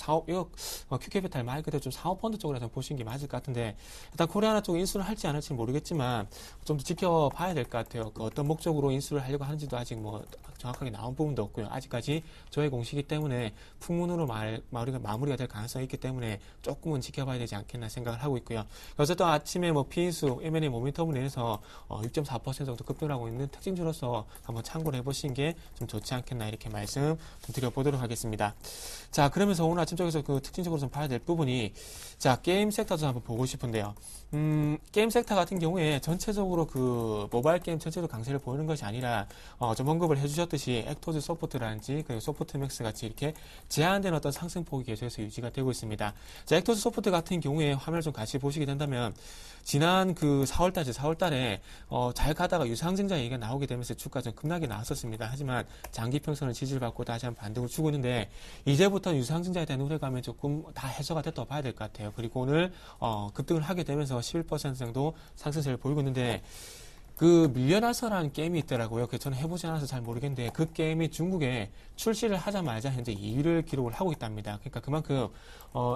큐캐피탈 말 그대로 좀 사업펀드 쪽으로 좀 보시는 게 맞을 것 같은데 일단 코리아나 쪽 인수를 할지 안 할지는 모르겠지만 좀 더 지켜봐야 될 것 같아요. 그 어떤 목적으로 인수를 하려고 하는지도 아직 뭐 정확하게 나온 부분도 없고요. 아직까지 조회 공시이기 때문에 풍문으로 마무리가 될 가능성이 있기 때문에 조금은 지켜봐야 되지 않겠나 생각을 하고 있고요. 어쨌든 아침에 뭐 피인수, M&A 모멘텀을 인해서 6.4% 정도 급등을 하고 있는 특징주로서 한번 참고를 해보시는 게 좀 좋지 않겠나 이렇게 말씀 좀 드려보도록 하겠습니다. 자, 그러면서 오늘 아침 쪽에서 그 특징적으로 좀 봐야 될 부분이 자, 게임 섹터도 한번 보고 싶은데요. 게임 섹터 같은 경우에 전체적으로 그 모바일 게임 전체적으로 강세를 보이는 것이 아니라 좀 언급을 해주셨듯이 액토즈 소프트라든지 그리고 소프트맥스 같이 이렇게 제한된 어떤 상승폭이 계속해서 유지가 되고 있습니다. 자, 액토즈 소프트 같은 경우에 화면을 좀 같이 보시게 된다면 지난 그 4월달에 잘 가다가 유상증자 얘기가 나오게 되면서 주가 좀 급락이 나왔었습니다. 하지만 장기 평선을 지지를 받고 다시 한번 반등을 주고 있는데 이제부터 유상증자에 대한 우려감이 조금 다 해소가 됐다고 봐야 될 것 같아요. 그리고 오늘 급등을 하게 되면서 11% 정도 상승세를 보이고 있는데 그 밀려나서라는 게임이 있더라고요. 저는 해보지 않아서 잘 모르겠는데 그 게임이 중국에 출시를 하자마자 현재 2위를 기록을 하고 있답니다. 그러니까 그만큼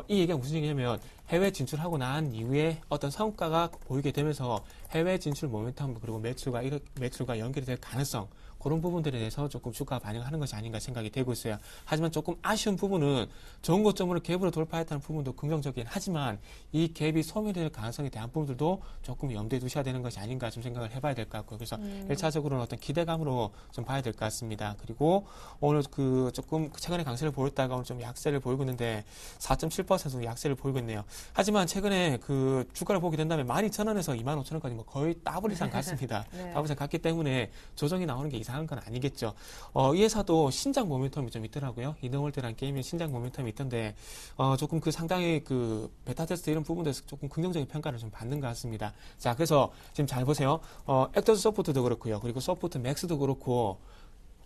이 얘기가 무슨 얘기냐면 해외 진출하고 난 이후에 어떤 성과가 보이게 되면서 해외 진출 모멘텀 그리고 매출과 연결이 될 가능성 그런 부분들에 대해서 조금 주가 반영하는 것이 아닌가 생각이 되고 있어요. 하지만 조금 아쉬운 부분은 좋은 고점으로 갭으로 돌파했다는 부분도 긍정적이긴 하지만 이 갭이 소멸될 가능성에 대한 부분들도 조금 염두에 두셔야 되는 것이 아닌가 좀 생각을 해봐야 될 것 같고요. 그래서 1차적으로는 어떤 기대감으로 좀 봐야 될 것 같습니다. 그리고 오늘 그 조금 최근에 강세를 보였다가 오늘 좀 약세를 보이고 있는데 4.7% 약세를 보이고 있네요. 하지만 최근에 그 주가를 보게 된다면 12,000원에서 25,000원까지 뭐 거의 더블 이상 갔습니다. 네. 더블 이상 갔기 때문에 조정이 나오는 게 이상한 건 아니겠죠. 이 회사도 신작 모멘텀이 좀 있더라고요. 이너월드라는 게임에 신작 모멘텀이 있던데 조금 그 상당히 그 베타 테스트 이런 부분에서 조금 긍정적인 평가를 좀 받는 것 같습니다. 자, 그래서 지금 잘 보세요. 액터스 서포트도 그렇고요. 그리고 서포트 맥스도 그렇고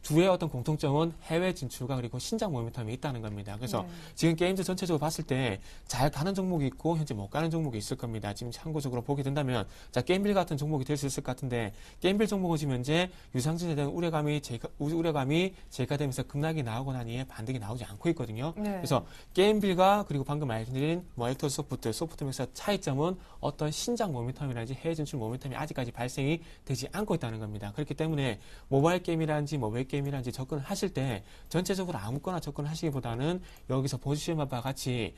두의 어떤 공통점은 해외 진출과 그리고 신작 모멘텀이 있다는 겁니다. 그래서 지금 게임즈 전체적으로 봤을 때 잘 가는 종목이 있고 현재 못 가는 종목이 있을 겁니다. 지금 참고적으로 보게 된다면 자 게임빌 같은 종목이 될 수 있을 것 같은데 게임빌 종목은 지금 현재 유상증에 대한 우려감이 제거되면서 급락이 나오고 난 이후에 반등이 나오지 않고 있거든요. 네. 그래서 게임빌과 그리고 방금 말씀드린 액터 소프트맥스의 차이점은 어떤 신작 모멘텀이라든지 해외 진출 모멘텀이 아직까지 발생이 되지 않고 있다는 겁니다. 그렇기 때문에 모바일 게임이라든지 뭐 웹게임이라든지 접근을 하실 때 전체적으로 아무거나 접근을 하시기보다는 여기서 보여주신 바와 같이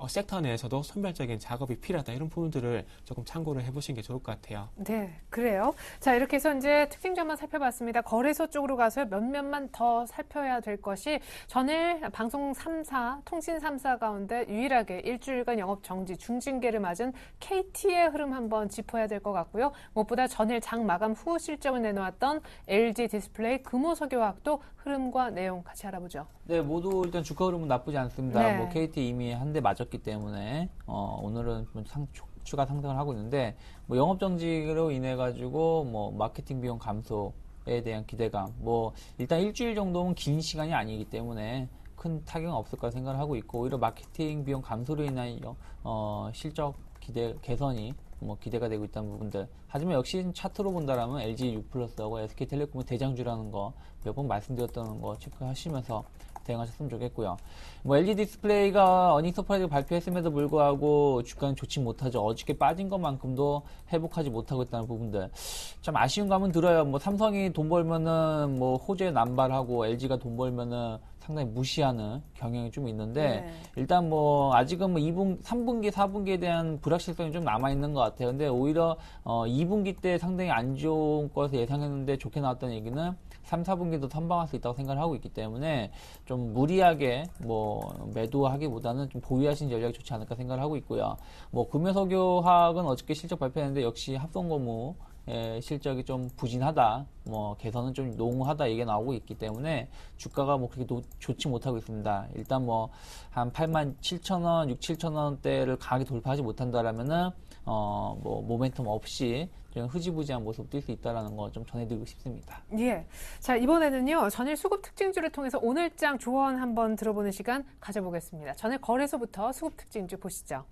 섹터 내에서도 선별적인 작업이 필요하다 이런 부분들을 조금 참고를 해보시는 게 좋을 것 같아요. 네, 그래요. 자, 이렇게 해서 이제 특징점만 살펴봤습니다. 거래소 쪽으로 가서 몇몇만 더 살펴야 될 것이 전일 방송 3사, 통신 3사 가운데 유일하게 일주일간 영업 정지, 중징계를 맞은 KT의 흐름 한번 짚어야 될 것 같고요. 무엇보다 전일 장 마감 후 실적을 내놓았던 LG 디스플레이, 금호석유화학도 흐름과 내용 같이 알아보죠. 네, 모두 일단 주가 흐름은 나쁘지 않습니다. 네. 뭐 KT 이미 한 대 맞았기 때문에 오늘은 좀 추가 상승을 하고 있는데 뭐 영업 정지로 인해 가지고 뭐 마케팅 비용 감소에 대한 기대감, 뭐 일단 일주일 정도면 긴 시간이 아니기 때문에 큰 타격은 없을 거라 생각을 하고 있고 오히려 마케팅 비용 감소로 인한 실적 개선이 뭐 기대가 되고 있다는 부분들. 하지만 역시 차트로 본다라면 LG U+하고 SK텔레콤은 대장주라는 거 몇 번 말씀드렸던 거 체크하시면서 대응하셨으면 좋겠고요. 뭐 LG 디스플레이가 어닝 서프라이즈 발표했음에도 불구하고 주가는 좋지 못하죠. 어저께 빠진 것만큼도 회복하지 못하고 있다는 부분들. 참 아쉬운 감은 들어요. 뭐 삼성이 돈 벌면은 뭐 호재 남발하고 LG가 돈 벌면은 상당히 무시하는 경향이 좀 있는데 네. 일단 뭐 아직은 뭐 3분기, 4분기에 대한 불확실성이 좀 남아 있는 것 같아요. 근데 오히려 2분기 때 상당히 안 좋은 것을 예상했는데 좋게 나왔다는 얘기는 3, 4분기도 선방할 수 있다고 생각을 하고 있기 때문에 좀 무리하게 뭐 매도하기보다는 좀 보유하시는 전략이 좋지 않을까 생각을 하고 있고요. 뭐 금호석유화학은 어저께 실적 발표했는데 역시 합성고무 실적이 좀 부진하다, 뭐 개선은 좀 농후하다 얘기가 나오고 있기 때문에 주가가 뭐 그렇게 좋지 못하고 있습니다. 일단 뭐 한 87,000원, 6,7,000원대를 강하게 돌파하지 못한다라면은 뭐 모멘텀 없이 좀 흐지부지한 모습 뛸 수 있다라는 거 좀 전해드리고 싶습니다. 예. 자, 이번에는요, 전일 수급 특징주를 통해서 오늘장 조언 한번 들어보는 시간 가져보겠습니다. 전일 거래소부터 수급 특징주 보시죠.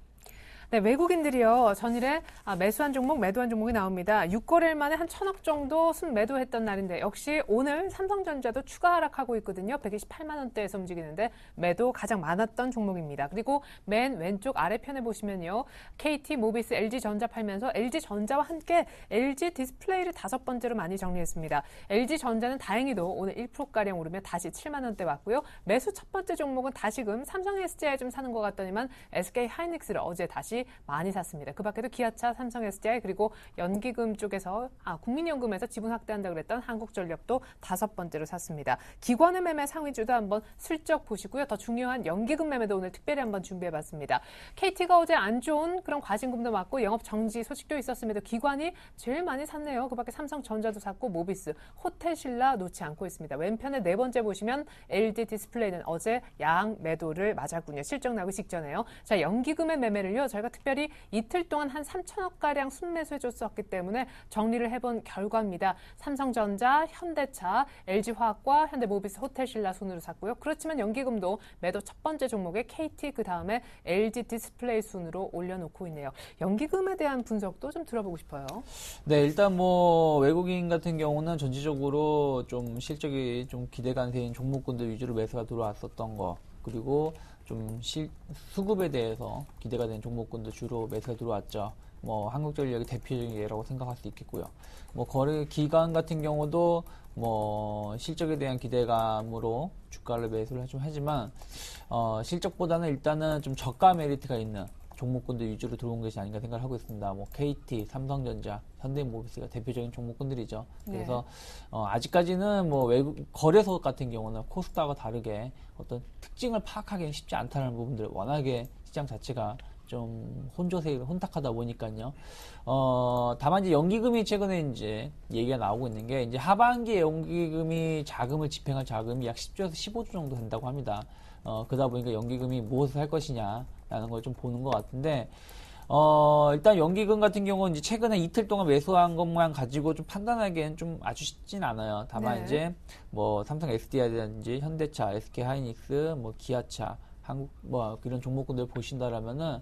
네, 외국인들이요, 전일에 매수한 종목, 매도한 종목이 나옵니다. 6거래일 만에 한 1,000억 정도 순매도했던 날인데, 역시 오늘 삼성전자도 추가 하락하고 있거든요. 128만 원대에서 움직이는데, 매도 가장 많았던 종목입니다. 그리고 맨 왼쪽 아래편에 보시면요, KT, 모비스, LG전자 팔면서 LG전자와 함께 LG 디스플레이를 5번째로 많이 정리했습니다. LG전자는 다행히도 오늘 1%가량 오르며 다시 7만 원대 왔고요. 매수 첫 번째 종목은 다시금 삼성 SDI 좀 사는 것 같더니만 SK 하이닉스를 어제 다시 많이 샀습니다. 그 밖에도 기아차, 삼성 SDI 그리고 연기금 쪽에서 국민연금에서 지분 확대한다 그랬던 한국전력도 5번째로 샀습니다. 기관의 매매 상위주도 한번 슬쩍 보시고요. 더 중요한 연기금 매매도 오늘 특별히 한번 준비해봤습니다. KT가 어제 안 좋은 그런 과징금도 맞고 영업 정지 소식도 있었음에도 기관이 제일 많이 샀네요. 그 밖에 삼성전자도 샀고 모비스, 호텔신라 놓지 않고 있습니다. 왼편에 네 번째 보시면 LG 디스플레이는 어제 양 매도를 맞았군요. 실적 나기 직전에요. 자, 연기금의 매매를요. 저희가 특별히 이틀 동안 한 3천억가량 순매수해줬었기 때문에 정리를 해본 결과입니다. 삼성전자, 현대차, LG화학과 현대모비스, 호텔신라 순으로 샀고요. 그렇지만 연기금도 매도 첫 번째 종목에 KT 그 다음에 LG 디스플레이 순으로 올려놓고 있네요. 연기금에 대한 분석도 좀 들어보고 싶어요. 네, 일단 뭐 외국인 같은 경우는 전체적으로 좀 실적이 좀 기대가 되는 종목군들 위주로 매수가 들어왔었던 거, 그리고 좀 수급에 대해서 기대가 되는 종목군도 주로 매수가 들어왔죠. 뭐 한국전력이 대표적인 예라고 생각할 수 있겠고요. 뭐 거래 기간 같은 경우도 뭐 실적에 대한 기대감으로 주가를 매수를 좀 하지만 실적보다는 일단은 좀 저가 메리트가 있는 종목군들 위주로 들어온 것이 아닌가 생각을 하고 있습니다. 뭐 KT, 삼성전자, 현대모비스가 대표적인 종목군들이죠. 그래서 아직까지는 뭐 외국 거래소 같은 경우는 코스닥과 다르게 어떤 특징을 파악하기는 쉽지 않다는 부분들, 워낙에 시장 자체가 좀 혼탁하다 보니까요. 다만 이제 연기금이 최근에 이제 얘기가 나오고 있는 게 이제 하반기에 연기금이 자금을 집행할 자금이 약 10조에서 15조 정도 된다고 합니다. 그러다 보니까 연기금이 무엇을 할 것이냐라는 걸 좀 보는 것 같은데, 일단 연기금 같은 경우는 이제 최근에 이틀 동안 매수한 것만 가지고 좀 판단하기엔 좀 아주 쉽진 않아요. 다만 이제 뭐 삼성 SDI라든지 현대차, SK 하이닉스, 뭐 기아차, 한국 뭐 이런 종목군들 보신다라면은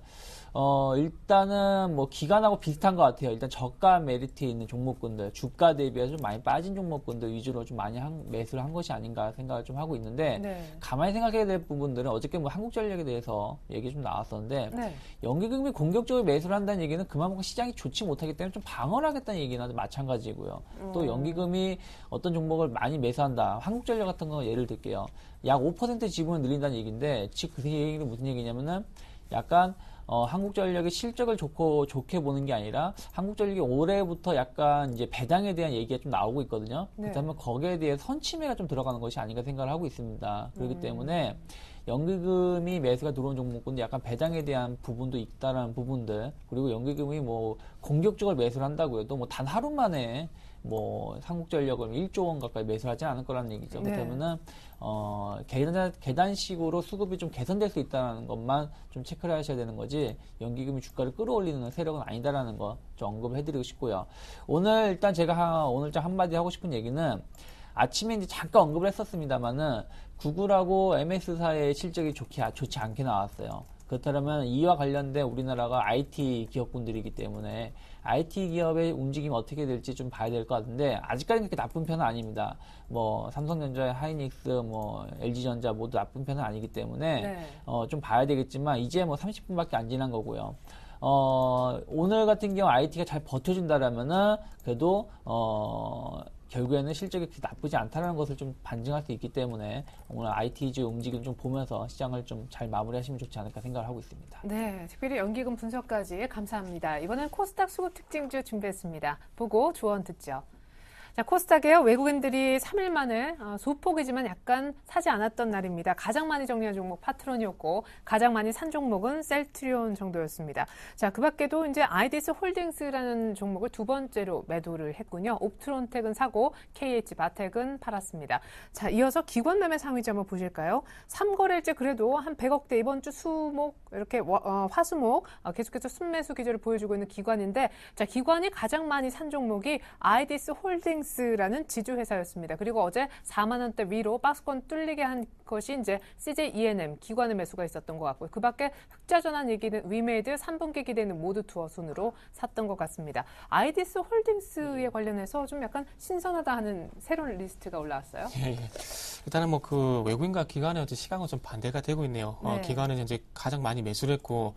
일단은 뭐 기간하고 비슷한 것 같아요. 일단 저가 메리트에 있는 종목군들, 주가 대비해서 좀 많이 빠진 종목군들 위주로 좀 많이 매수를 한 것이 아닌가 생각을 좀 하고 있는데, 가만히 생각해야 될 부분들은 어저께 뭐 한국전력에 대해서 얘기 좀 나왔었는데, 연기금이 공격적으로 매수를 한다는 얘기는 그만큼 시장이 좋지 못하기 때문에 좀 방어를 하겠다는 얘기나 마찬가지고요. 또 연기금이 어떤 종목을 많이 매수한다. 한국전력 같은 거 예를 들게요. 약 5% 지분을 늘린다는 얘기인데, 즉 그 얘기는 무슨 얘기냐면은 약간 한국전력의 실적을 좋게 보는 게 아니라 한국전력이 올해부터 약간 이제 배당에 대한 얘기가 좀 나오고 있거든요. 그렇다면 거기에 대해 선침해가 좀 들어가는 것이 아닌가 생각을 하고 있습니다. 그렇기 때문에 연기금이 매수가 들어온 종목군데 약간 배당에 대한 부분도 있다라는 부분들, 그리고 연기금이 뭐 공격적으로 매수를 한다고 해도 뭐 단 하루 만에 뭐 한국전력을 1조 원 가까이 매수하지 않을 거라는 얘기죠. 그렇다면은 계단식으로 수급이 좀 개선될 수 있다는 것만 좀 체크를 하셔야 되는 거지, 연기금이 주가를 끌어올리는 세력은 아니다라는 거 좀 언급을 해드리고 싶고요. 오늘 일단 제가 오늘 좀 한마디 하고 싶은 얘기는, 아침에 이제 잠깐 언급을 했었습니다만은 구글하고 MS사의 실적이 좋지 않게 나왔어요. 그렇다면 이와 관련된 우리나라가 IT 기업군들이기 때문에 IT 기업의 움직임이 어떻게 될지 좀 봐야 될 것 같은데, 아직까지는 그렇게 나쁜 편은 아닙니다. 뭐 삼성전자, 하이닉스, 뭐 LG전자 모두 나쁜 편은 아니기 때문에 좀 봐야 되겠지만, 이제 뭐 30분밖에 안 지난 거고요. 오늘 같은 경우 IT가 잘 버텨준다라면은 그래도 결국에는 실적이 그렇게 나쁘지 않다는 것을 좀 반증할 수 있기 때문에 오늘 IT주 움직임 좀 보면서 시장을 좀 잘 마무리하시면 좋지 않을까 생각을 하고 있습니다. 네, 특별히 연기금 분석까지 감사합니다. 이번엔 코스닥 수급 특징주 준비했습니다. 보고 조언 듣죠. 자, 코스닥에요. 외국인들이 3일 만에 소폭이지만 약간 사지 않았던 날입니다. 가장 많이 정리한 종목 파트론이었고, 가장 많이 산 종목은 셀트리온 정도였습니다. 자, 그 밖에도 이제 아이디스 홀딩스라는 종목을 두 번째로 매도를 했군요. 옵트론텍은 사고, KH 바텍은 팔았습니다. 자, 이어서 기관 매매 상위주 한번 보실까요? 3거래일째 그래도 한 100억대 이번 주 수목, 이렇게 화수목 계속해서 순매수 기조를 보여주고 있는 기관인데, 자, 기관이 가장 많이 산 종목이 아이디스 홀딩스 라는 지주회사였습니다. 그리고 어제 4만 원대 위로 박스권 뚫리게 한 것이 이제 CJ E&M 기관의 매수가 있었던 것 같고요. 그 밖에 흑자 전환 얘기는 위메이드 3분기 기대는 모두 투어 순으로 샀던 것 같습니다. 아이디스 홀딩스에 관련해서 좀 약간 신선하다 하는 새로운 리스트가 올라왔어요. 예. 일단은 뭐 그 외국인과 기관의 어떤 시각은 좀 반대가 되고 있네요. 기관은 현재 가장 많이 매수를 했고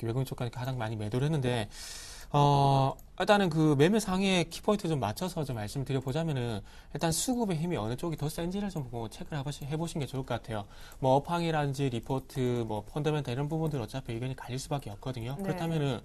외국인 쪽까지 가장 많이 매도를 했는데, 일단은 그 매매 상의 키포인트 좀 맞춰서 좀 말씀드려 보자면은, 일단 수급의 힘이 어느 쪽이 더 센지를 좀 체크를 해보시는 게 좋을 것 같아요. 뭐 업황이라든지 리포트, 뭐 펀더멘탈 이런 부분들 어차피 의견이 갈릴 수밖에 없거든요. 그렇다면은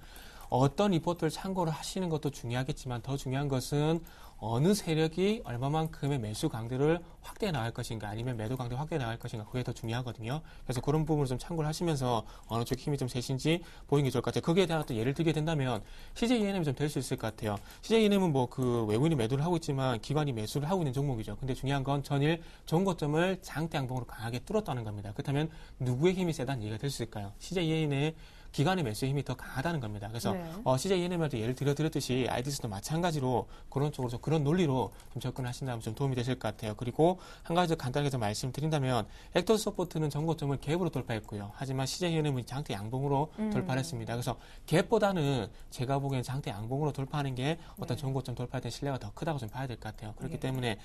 어떤 리포트를 참고를 하시는 것도 중요하겠지만, 더 중요한 것은 어느 세력이 얼마만큼의 매수 강도를 확대해 나갈 것인가, 아니면 매도 강도를 확대해 나갈 것인가, 그게 더 중요하거든요. 그래서 그런 부분을 좀 참고를 하시면서 어느 쪽 힘이 좀 세신지 보이는 게 좋을 것 같아요. 거기에 대한 또 예를 들게 된다면 CJ E&M이 좀 될 수 있을 것 같아요. CJ E&M은 뭐 그 외국인이 매도를 하고 있지만 기관이 매수를 하고 있는 종목이죠. 근데 중요한 건 전일 정고점을 장대 양봉으로 강하게 뚫었다는 겁니다. 그렇다면 누구의 힘이 세다는 얘기가 될 수 있을까요? CJ E&M의 기관의 매수의 힘이 더 강하다는 겁니다. 그래서 CJ E&M한테 예를 들어드렸듯이 아이디스도 마찬가지로 그런 쪽으로 좀 그런 논리로 좀 접근하신다면 좀 도움이 되실 것 같아요. 그리고 한 가지 더 간단하게 좀 말씀드린다면, 엑토스 서포트는 전고점을 갭으로 돌파했고요. 하지만 CJ E&M은 장대 양봉으로 돌파를 했습니다. 그래서 갭보다는 제가 보기엔 장대 양봉으로 돌파하는 게 어떤 전고점 돌파에 대한 신뢰가 더 크다고 좀 봐야 될 것 같아요. 그렇기 때문에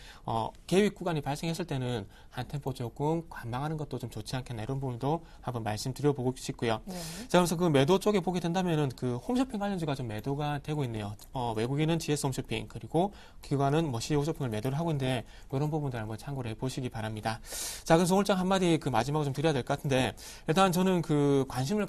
계획 구간이 발생했을 때는 한 템포 조금 관망하는 것도 좀 좋지 않겠나, 이런 부분도 한번 말씀드려보고 싶고요. 자, 그래서 그 매도 쪽에 보게 된다면은 그 홈쇼핑 관련주가 좀 매도가 되고 있네요. 외국인은 GS 홈쇼핑, 그리고 기관은 뭐 시효 쇼핑을 매도를 하고 있는데 이런 부분들 한번 참고를 해보시기 바랍니다. 자, 그래서 오늘 장 한마디 그 마지막으로 좀 드려야 될 것 같은데 일단 저는 그 관심을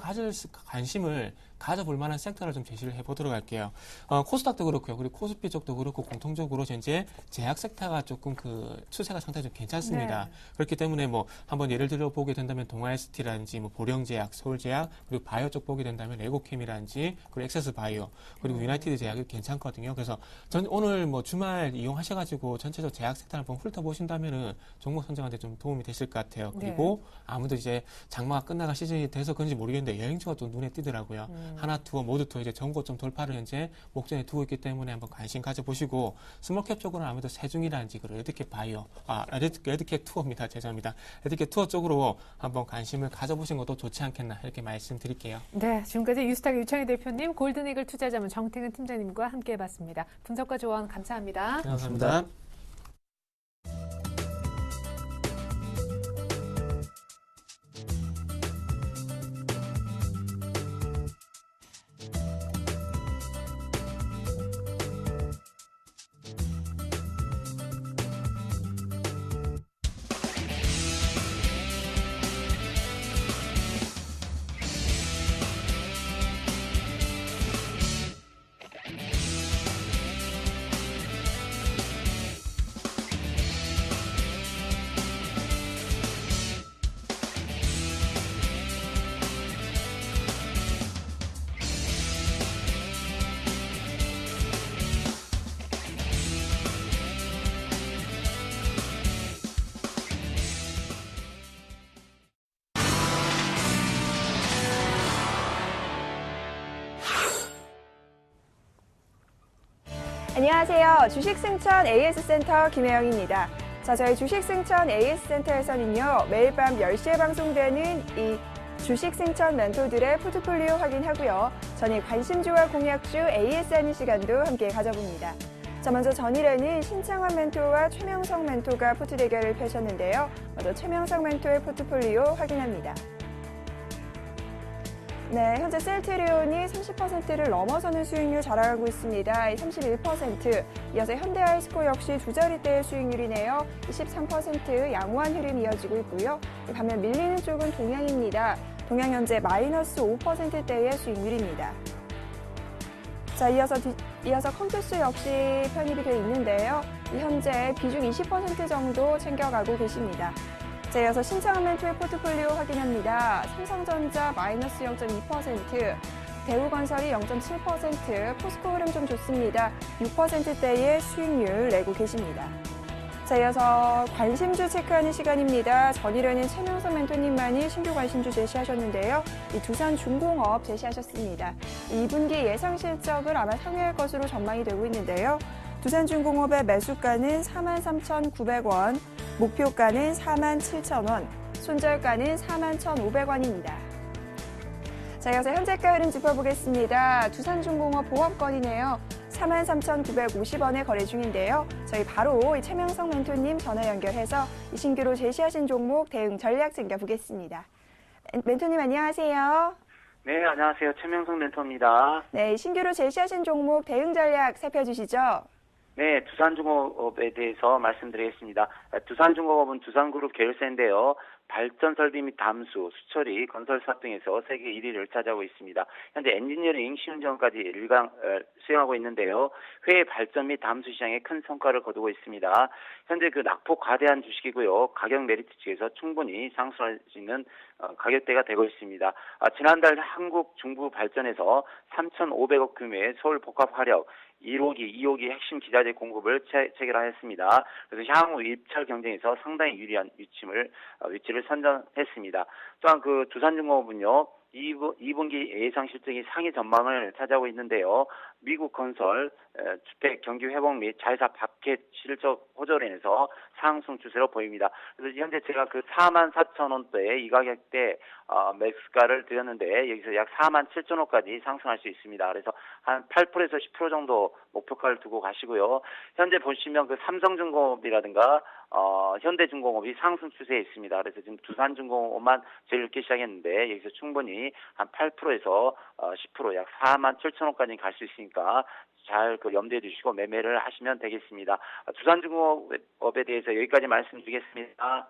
가져볼 만한 섹터를 좀 제시를 해보도록 할게요. 코스닥도 그렇고요. 그리고 코스피 쪽도 그렇고 공통적으로 현재 제약 섹터가 조금 그 추세가 상당히 좀 괜찮습니다. 네. 그렇기 때문에 뭐 한번 예를 들어 보게 된다면 동아ST라든지 뭐 보령제약, 서울제약 그리고 바이오 쪽 보게 된다면 레고캠이라든지 그리고 엑세스바이오 그리고 유나이티드 제약이 괜찮거든요. 그래서 전 오늘 뭐 주말 이용하셔가지고 전체적 제약 섹터 한번 훑어보신다면은 종목 선정하는데 좀 도움이 되실 것 같아요. 그리고 아무도 이제 장마가 끝나갈 시즌이 돼서 그런지 모르겠는데 여행주가 또 눈에 띄더라고요. 하나 투어 모두 투어 이제 전고점 돌파를 현재 목전에 두고 있기 때문에 한번 관심 가져보시고 스몰캡 쪽으로는 아무래도 세중이라든지 그리고 레드캡 바이오, 레드캡 투어입니다. 죄송합니다. 레드캡 투어 쪽으로 한번 관심을 가져보신 것도 좋지 않겠나 이렇게 말씀드릴게요. 네, 지금까지 유스탁 유창희 대표님, 골든이글 투자자문 정태근 팀장님과 함께해봤습니다. 분석과 조언 감사합니다. 감사합니다. 안녕하세요. 주식승천 AS센터 김혜영입니다. 자, 저희 주식승천 AS센터에서는요, 매일 밤 10시에 방송되는 이 주식승천 멘토들의 포트폴리오 확인하고요. 전일 관심주와 공약주 AS하는 시간도 함께 가져봅니다. 자, 먼저 전일에는 신창환 멘토와 최명석 멘토가 포트 대결을 펼쳤는데요. 먼저 최명석 멘토의 포트폴리오 확인합니다. 네, 현재 셀트리온이 30%를 넘어서는 수익률 자랑하고 있습니다. 31%. 이어서 현대아이스코 역시 두 자릿대의 수익률이네요. 23% 양호한 흐름 이어지고 있고요. 반면 밀리는 쪽은 동양입니다. 동양 현재 마이너스 5%대의 수익률입니다. 자, 이어서 컴투스 역시 편입이 되어 있는데요. 현재 비중 20% 정도 챙겨가고 계십니다. 자, 이어서 신창환 멘토의 포트폴리오 확인합니다. 삼성전자 마이너스 0.2%, 대우건설이 0.7%, 포스코 흐름 좀 좋습니다. 6%대의 수익률 내고 계십니다. 자, 이어서 관심주 체크하는 시간입니다. 전일에는 최명석 멘토님만이 신규 관심주 제시하셨는데요. 이 두산중공업 제시하셨습니다. 2분기 예상 실적을 아마 상회할 것으로 전망이 되고 있는데요. 두산중공업의 매수가는 43,900원, 목표가는 47,000원, 손절가는 41,500원입니다. 자, 이어서 현재가 흐름 짚어보겠습니다. 두산중공업 보합권이네요. 43,950원에 거래 중인데요. 저희 바로 최명석 멘토님 전화 연결해서 이 신규로 제시하신 종목 대응 전략 챙겨보겠습니다. 멘토님 안녕하세요. 네, 안녕하세요. 최명석 멘토입니다. 네, 신규로 제시하신 종목 대응 전략 살펴주시죠. 네, 두산중공업에 대해서 말씀드리겠습니다. 두산중공업은 두산그룹 계열사인데요. 발전 설비 및 담수, 수처리, 건설사 등에서 세계 1위를 차지하고 있습니다. 현재 엔지니어링, 시운전까지 수행하고 있는데요. 회의 발전 및 담수 시장에 큰 성과를 거두고 있습니다. 현재 그 낙폭 과대한 주식이고요. 가격 메리트 측에서 충분히 상승할 수 있는 가격대가 되고 있습니다. 지난달 한국 중부 발전에서 3,500억 규모의 서울 복합 화력 1호기, 2호기 핵심 기자재 공급을 체결하였습니다. 그래서 향후 입찰 경쟁에서 상당히 유리한 위치를 선점했습니다. 또한 그 두산중공업은요, 2분기 예상 실적이 상위 전망을 차지하고 있는데요. 미국 건설, 주택 경기 회복 및 자회사 마켓 실적 호조로 인해서 상승 추세로 보입니다. 그래서 현재 제가 그 44,000원대의 이 가격대 매수가를 드렸는데 여기서 약 47,000원까지 상승할 수 있습니다. 그래서 한 8%에서 10% 정도 목표가를 두고 가시고요. 현재 보시면 그 삼성중공업이라든가 현대중공업이 상승 추세에 있습니다. 그래서 지금 두산중공업만 제일 늦게 시작했는데 여기서 충분히 한 8%에서 10% 약 47,000원까지 갈 수 있으니까 있으니까 잘 염두에 두시고 매매를 하시면 되겠습니다. 두산중공업에 대해서 여기까지 말씀드리겠습니다.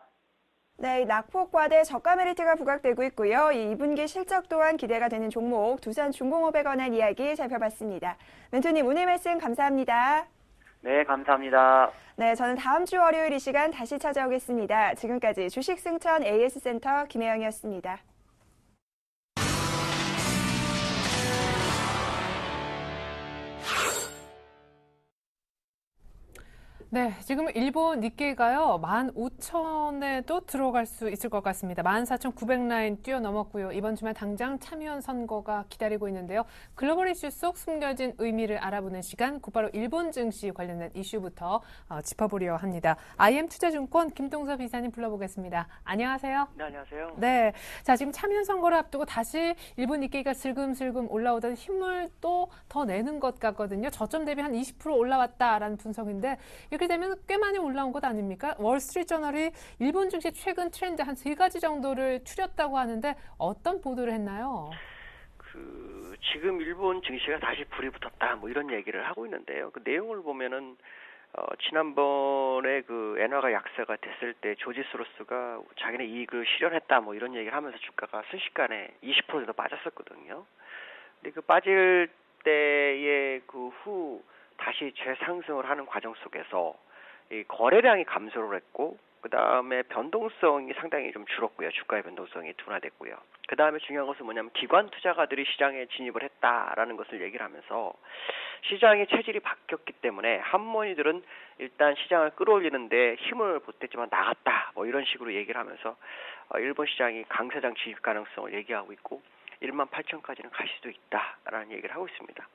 네, 낙폭과대 저가 메리트가 부각되고 있고요. 이 2분기 실적 또한 기대가 되는 종목 두산중공업에 관한 이야기 살펴봤습니다. 멘토님 오늘 말씀 감사합니다. 네, 감사합니다. 네, 저는 다음 주 월요일 이 시간 다시 찾아오겠습니다. 지금까지 주식승천 AS센터 김혜영이었습니다. 네, 지금 일본 니케이가요, 15,000에도 들어갈 수 있을 것 같습니다. 14,900라인 뛰어넘었고요. 이번 주말 당장 참여연 선거가 기다리고 있는데요. 글로벌 이슈 속 숨겨진 의미를 알아보는 시간, 곧바로 일본 증시 관련된 이슈부터 짚어보려 합니다. IM투자증권 김동섭 이사님 불러보겠습니다. 안녕하세요. 네, 안녕하세요. 네, 자 지금 참여연 선거를 앞두고 다시 일본 니케이가 슬금슬금 올라오던 힘을 또 더 내는 것 같거든요. 저점 대비 한 20% 올라왔다라는 분석인데 이렇게 되면 꽤 많이 올라온 것 아닙니까? 월스트리트저널이 일본 증시 최근 트렌드 한 3가지 정도를 추렸다고 하는데 어떤 보도를 했나요? 지금 일본 증시가 다시 불이 붙었다 뭐 이런 얘기를 하고 있는데요. 그 내용을 보면은 지난번에 그 엔화가 약세가 됐을 때 조지 소로스가 자기네 이익을 실현했다 뭐 이런 얘기를 하면서 주가가 순식간에 20% 정도 빠졌었거든요. 근데 그 빠질 때의 그 후 다시 재상승을 하는 과정 속에서 이 거래량이 감소를 했고 그 다음에 변동성이 상당히 좀 줄었고요. 주가의 변동성이 둔화됐고요. 그 다음에 중요한 것은 뭐냐면 기관 투자가들이 시장에 진입을 했다라는 것을 얘기를 하면서 시장의 체질이 바뀌었기 때문에 한모니들은 일단 시장을 끌어올리는데 힘을 보탰지만 나갔다 뭐 이런 식으로 얘기를 하면서 일본 시장이 강세장 진입 가능성을 얘기하고 있고 18,000까지는 갈 수도 있다라는 얘기를 하고 있습니다.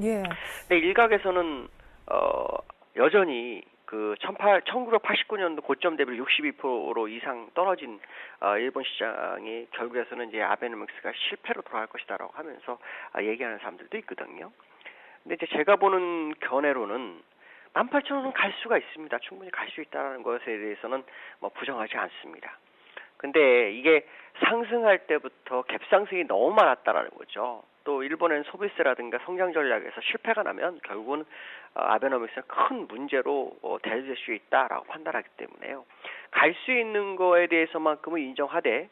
예. 근데 일각에서는 여전히 그 1989년도 고점 대비 62% 이상 떨어진 일본 시장이 결국에서는 이제 아베노믹스가 실패로 돌아갈 것이다라고 하면서 얘기하는 사람들도 있거든요. 근데 이제 제가 보는 견해로는 18,000원은 갈 수가 있습니다. 충분히 갈 수 있다는 것에 대해서는 뭐 부정하지 않습니다. 근데 이게 상승할 때부터 갭상승이 너무 많았다라는 거죠. 또 일본은 소비세라든가 성장 전략에서 실패가 나면 결국은 아베노믹스는 큰 문제로 대두될 수 있다라고 판단하기 때문에요. 갈 수 있는 거에 대해서만큼은 인정하되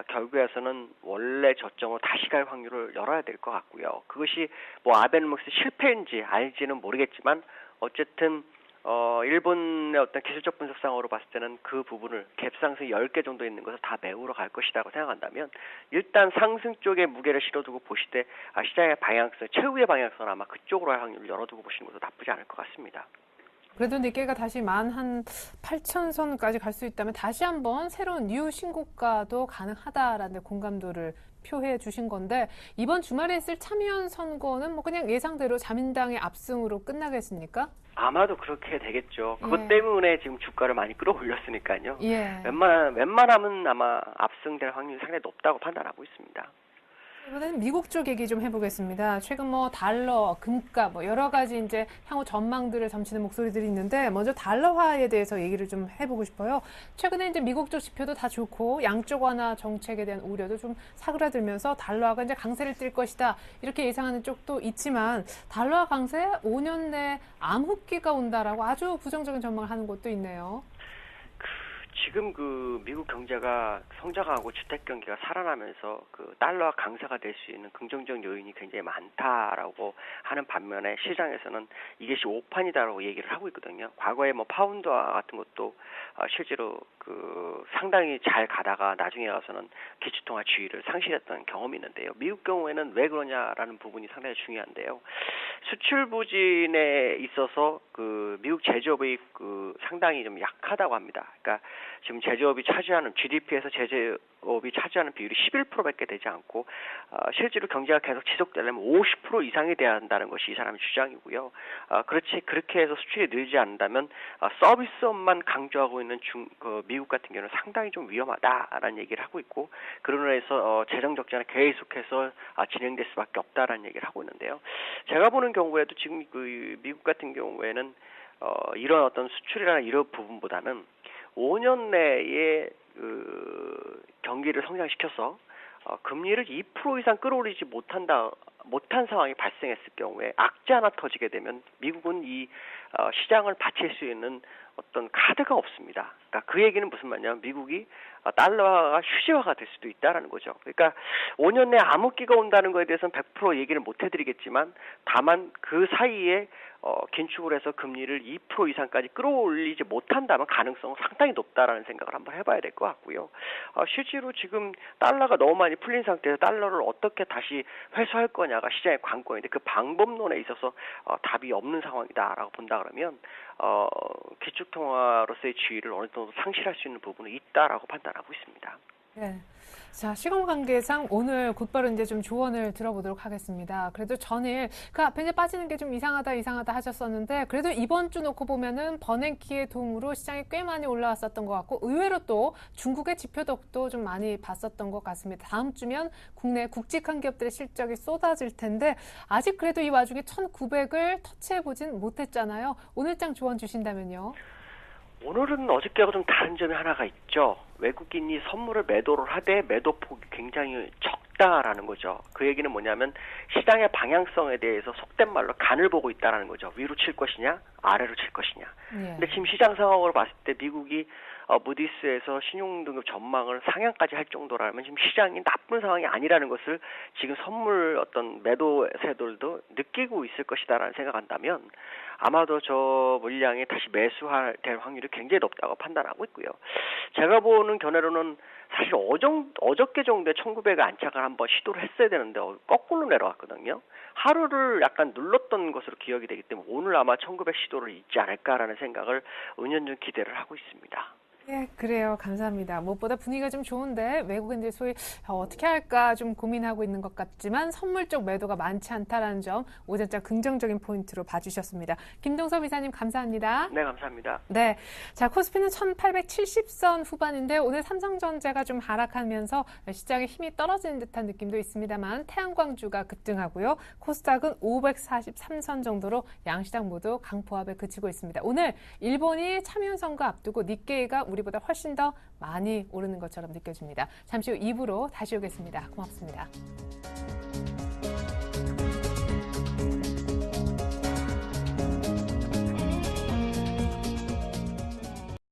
결국에서는 원래 저점으로 다시 갈 확률을 열어야 될 것 같고요. 그것이 뭐 아베노믹스 실패인지 알지는 모르겠지만 어쨌든 일본의 어떤 기술적 분석상으로 봤을 때는 그 부분을 갭상승 10개 정도 있는 것을 다 메우러 갈 것이라고 생각한다면 일단 상승 쪽에 무게를 실어두고 보시되 시장의 방향성, 최후의 방향성은 아마 그쪽으로 할 확률을 열어두고 보시는 것도 나쁘지 않을 것 같습니다. 그래도 니케이가 다시 18,000선까지 갈 수 있다면 다시 한번 새로운 뉴 신고가도 가능하다라는 공감도를 표해 주신 건데 이번 주말에 있을 참여연 선거는 뭐 그냥 예상대로 자민당의 압승으로 끝나겠습니까? 아마도 그렇게 되겠죠. 그것 때문에 지금 주가를 많이 끌어올렸으니까요. 예. 웬만하면 아마 압승될 확률이 상당히 높다고 판단하고 있습니다. 이번에는 미국 쪽 얘기 좀 해보겠습니다. 최근 뭐 달러, 금값, 뭐 여러 가지 이제 향후 전망들을 점치는 목소리들이 있는데 먼저 달러화에 대해서 얘기를 좀 해보고 싶어요. 최근에 이제 미국 쪽 지표도 다 좋고 양쪽 완화 정책에 대한 우려도 좀 사그라들면서 달러화가 이제 강세를 띨 것이다 이렇게 예상하는 쪽도 있지만 달러화 강세 5년 내 암흑기가 온다라고 아주 부정적인 전망을 하는 곳도 있네요. 지금 그 미국 경제가 성장하고 주택 경기가 살아나면서 그 달러 강세가 될 수 있는 긍정적 요인이 굉장히 많다라고 하는 반면에 시장에서는 이것이 오판이다라고 얘기를 하고 있거든요. 과거에 뭐 파운드화 같은 것도 실제로 그 상당히 잘 가다가 나중에 가서는 기축통화 지위를 상실했던 경험이 있는데요. 미국 경우에는 왜 그러냐라는 부분이 상당히 중요한데요. 수출 부진에 있어서 그 미국 제조업이 그 상당히 좀 약하다고 합니다. 그러니까 지금 제조업이 차지하는 GDP에서 제조업이 차지하는 비율이 11%밖에 되지 않고 실제로 경제가 계속 지속되려면 50% 이상이 돼야 한다는 것이 이 사람의 주장이고요. 그렇게 해서 수출이 늘지 않는다면 서비스업만 강조하고 있는 미국 같은 경우는 상당히 좀 위험하다라는 얘기를 하고 있고 그러므로 해서 재정 적자는 계속해서 진행될 수밖에 없다라는 얘기를 하고 있는데요. 제가 보는 경우에도 지금 그 미국 같은 경우에는 이런 어떤 수출이라는 이런 부분보다는 5년 내에 그 경기를 성장시켜서 금리를 2% 이상 끌어올리지 못한 상황이 발생했을 경우에 악재 하나 터지게 되면 미국은 이 시장을 받칠 수 있는 어떤 카드가 없습니다. 그러니까 그 얘기는 무슨 말이냐면 미국이 달러가 휴지화가 될 수도 있다라는 거죠. 그러니까 5년 내에 암흑기가 온다는 거에 대해서는 100% 얘기를 못 해드리겠지만 다만 그 사이에 긴축을 해서 금리를 2% 이상까지 끌어올리지 못한다면 가능성은 상당히 높다라는 생각을 한번 해봐야 될 것 같고요. 실제로 지금 달러가 너무 많이 풀린 상태에서 달러를 어떻게 다시 회수할 거냐가 시장의 관건인데 그 방법론에 있어서 답이 없는 상황이다라고 본다 그러면 기축통화로서의 지위를 어느 정도 상실할 수 있는 부분은 있다라고 판단하고 있습니다. 네. 자, 시간 관계상 오늘 곧바로 이제 좀 조언을 들어보도록 하겠습니다. 그래도 전일 그 앞에 이제 빠지는 게 좀 이상하다 하셨었는데 그래도 이번 주 놓고 보면은 버냉키의 도움으로 시장이 꽤 많이 올라왔었던 것 같고 의외로 또 중국의 지표덕도 좀 많이 봤었던 것 같습니다. 다음 주면 국내 굵직한 기업들의 실적이 쏟아질 텐데 아직 그래도 이 와중에 1900을 터치해보진 못했잖아요. 오늘장 조언 주신다면요. 오늘은 어저께하고 좀 다른 점이 하나가 있죠. 외국인이 선물을 매도를 하되 매도폭이 굉장히 적다라는 거죠. 그 얘기는 뭐냐면 시장의 방향성에 대해서 속된 말로 간을 보고 있다라는 거죠. 위로 칠 것이냐 아래로 칠 것이냐. 근데 지금 시장 상황으로 봤을 때 미국이 무디스에서 신용등급 전망을 상향까지 할 정도라면 지금 시장이 나쁜 상황이 아니라는 것을 지금 선물 어떤 매도세들도 느끼고 있을 것이다라는 생각한다면 아마도 저 물량이 다시 매수될 확률이 굉장히 높다고 판단하고 있고요. 제가 보는 견해로는 사실 어저께 정도에 1900의 안착을 한번 시도를 했어야 되는데 거꾸로 내려왔거든요. 하루를 약간 눌렀던 것으로 기억이 되기 때문에 오늘 아마 1900 시도를 잊지 않을까라는 생각을 은연중 기대를 하고 있습니다. 예, 그래요. 감사합니다. 무엇보다 분위기가 좀 좋은데 외국인들 소위 어떻게 할까 좀 고민하고 있는 것 같지만 선물 쪽 매도가 많지 않다라는 점 오전장 긍정적인 포인트로 봐주셨습니다. 김동섭 이사님 감사합니다. 네, 감사합니다. 네, 자 코스피는 1870선 후반인데 오늘 삼성전자가 좀 하락하면서 시장의 힘이 떨어지는 듯한 느낌도 있습니다만 태양광주가 급등하고요. 코스닥은 543선 정도로 양시장 모두 강포합에 그치고 있습니다. 오늘 일본이 참여선거 앞두고 니케이가 우리보다 훨씬 더 많이 오르는 것처럼 느껴집니다. 잠시 후 2부로 다시 오겠습니다. 고맙습니다.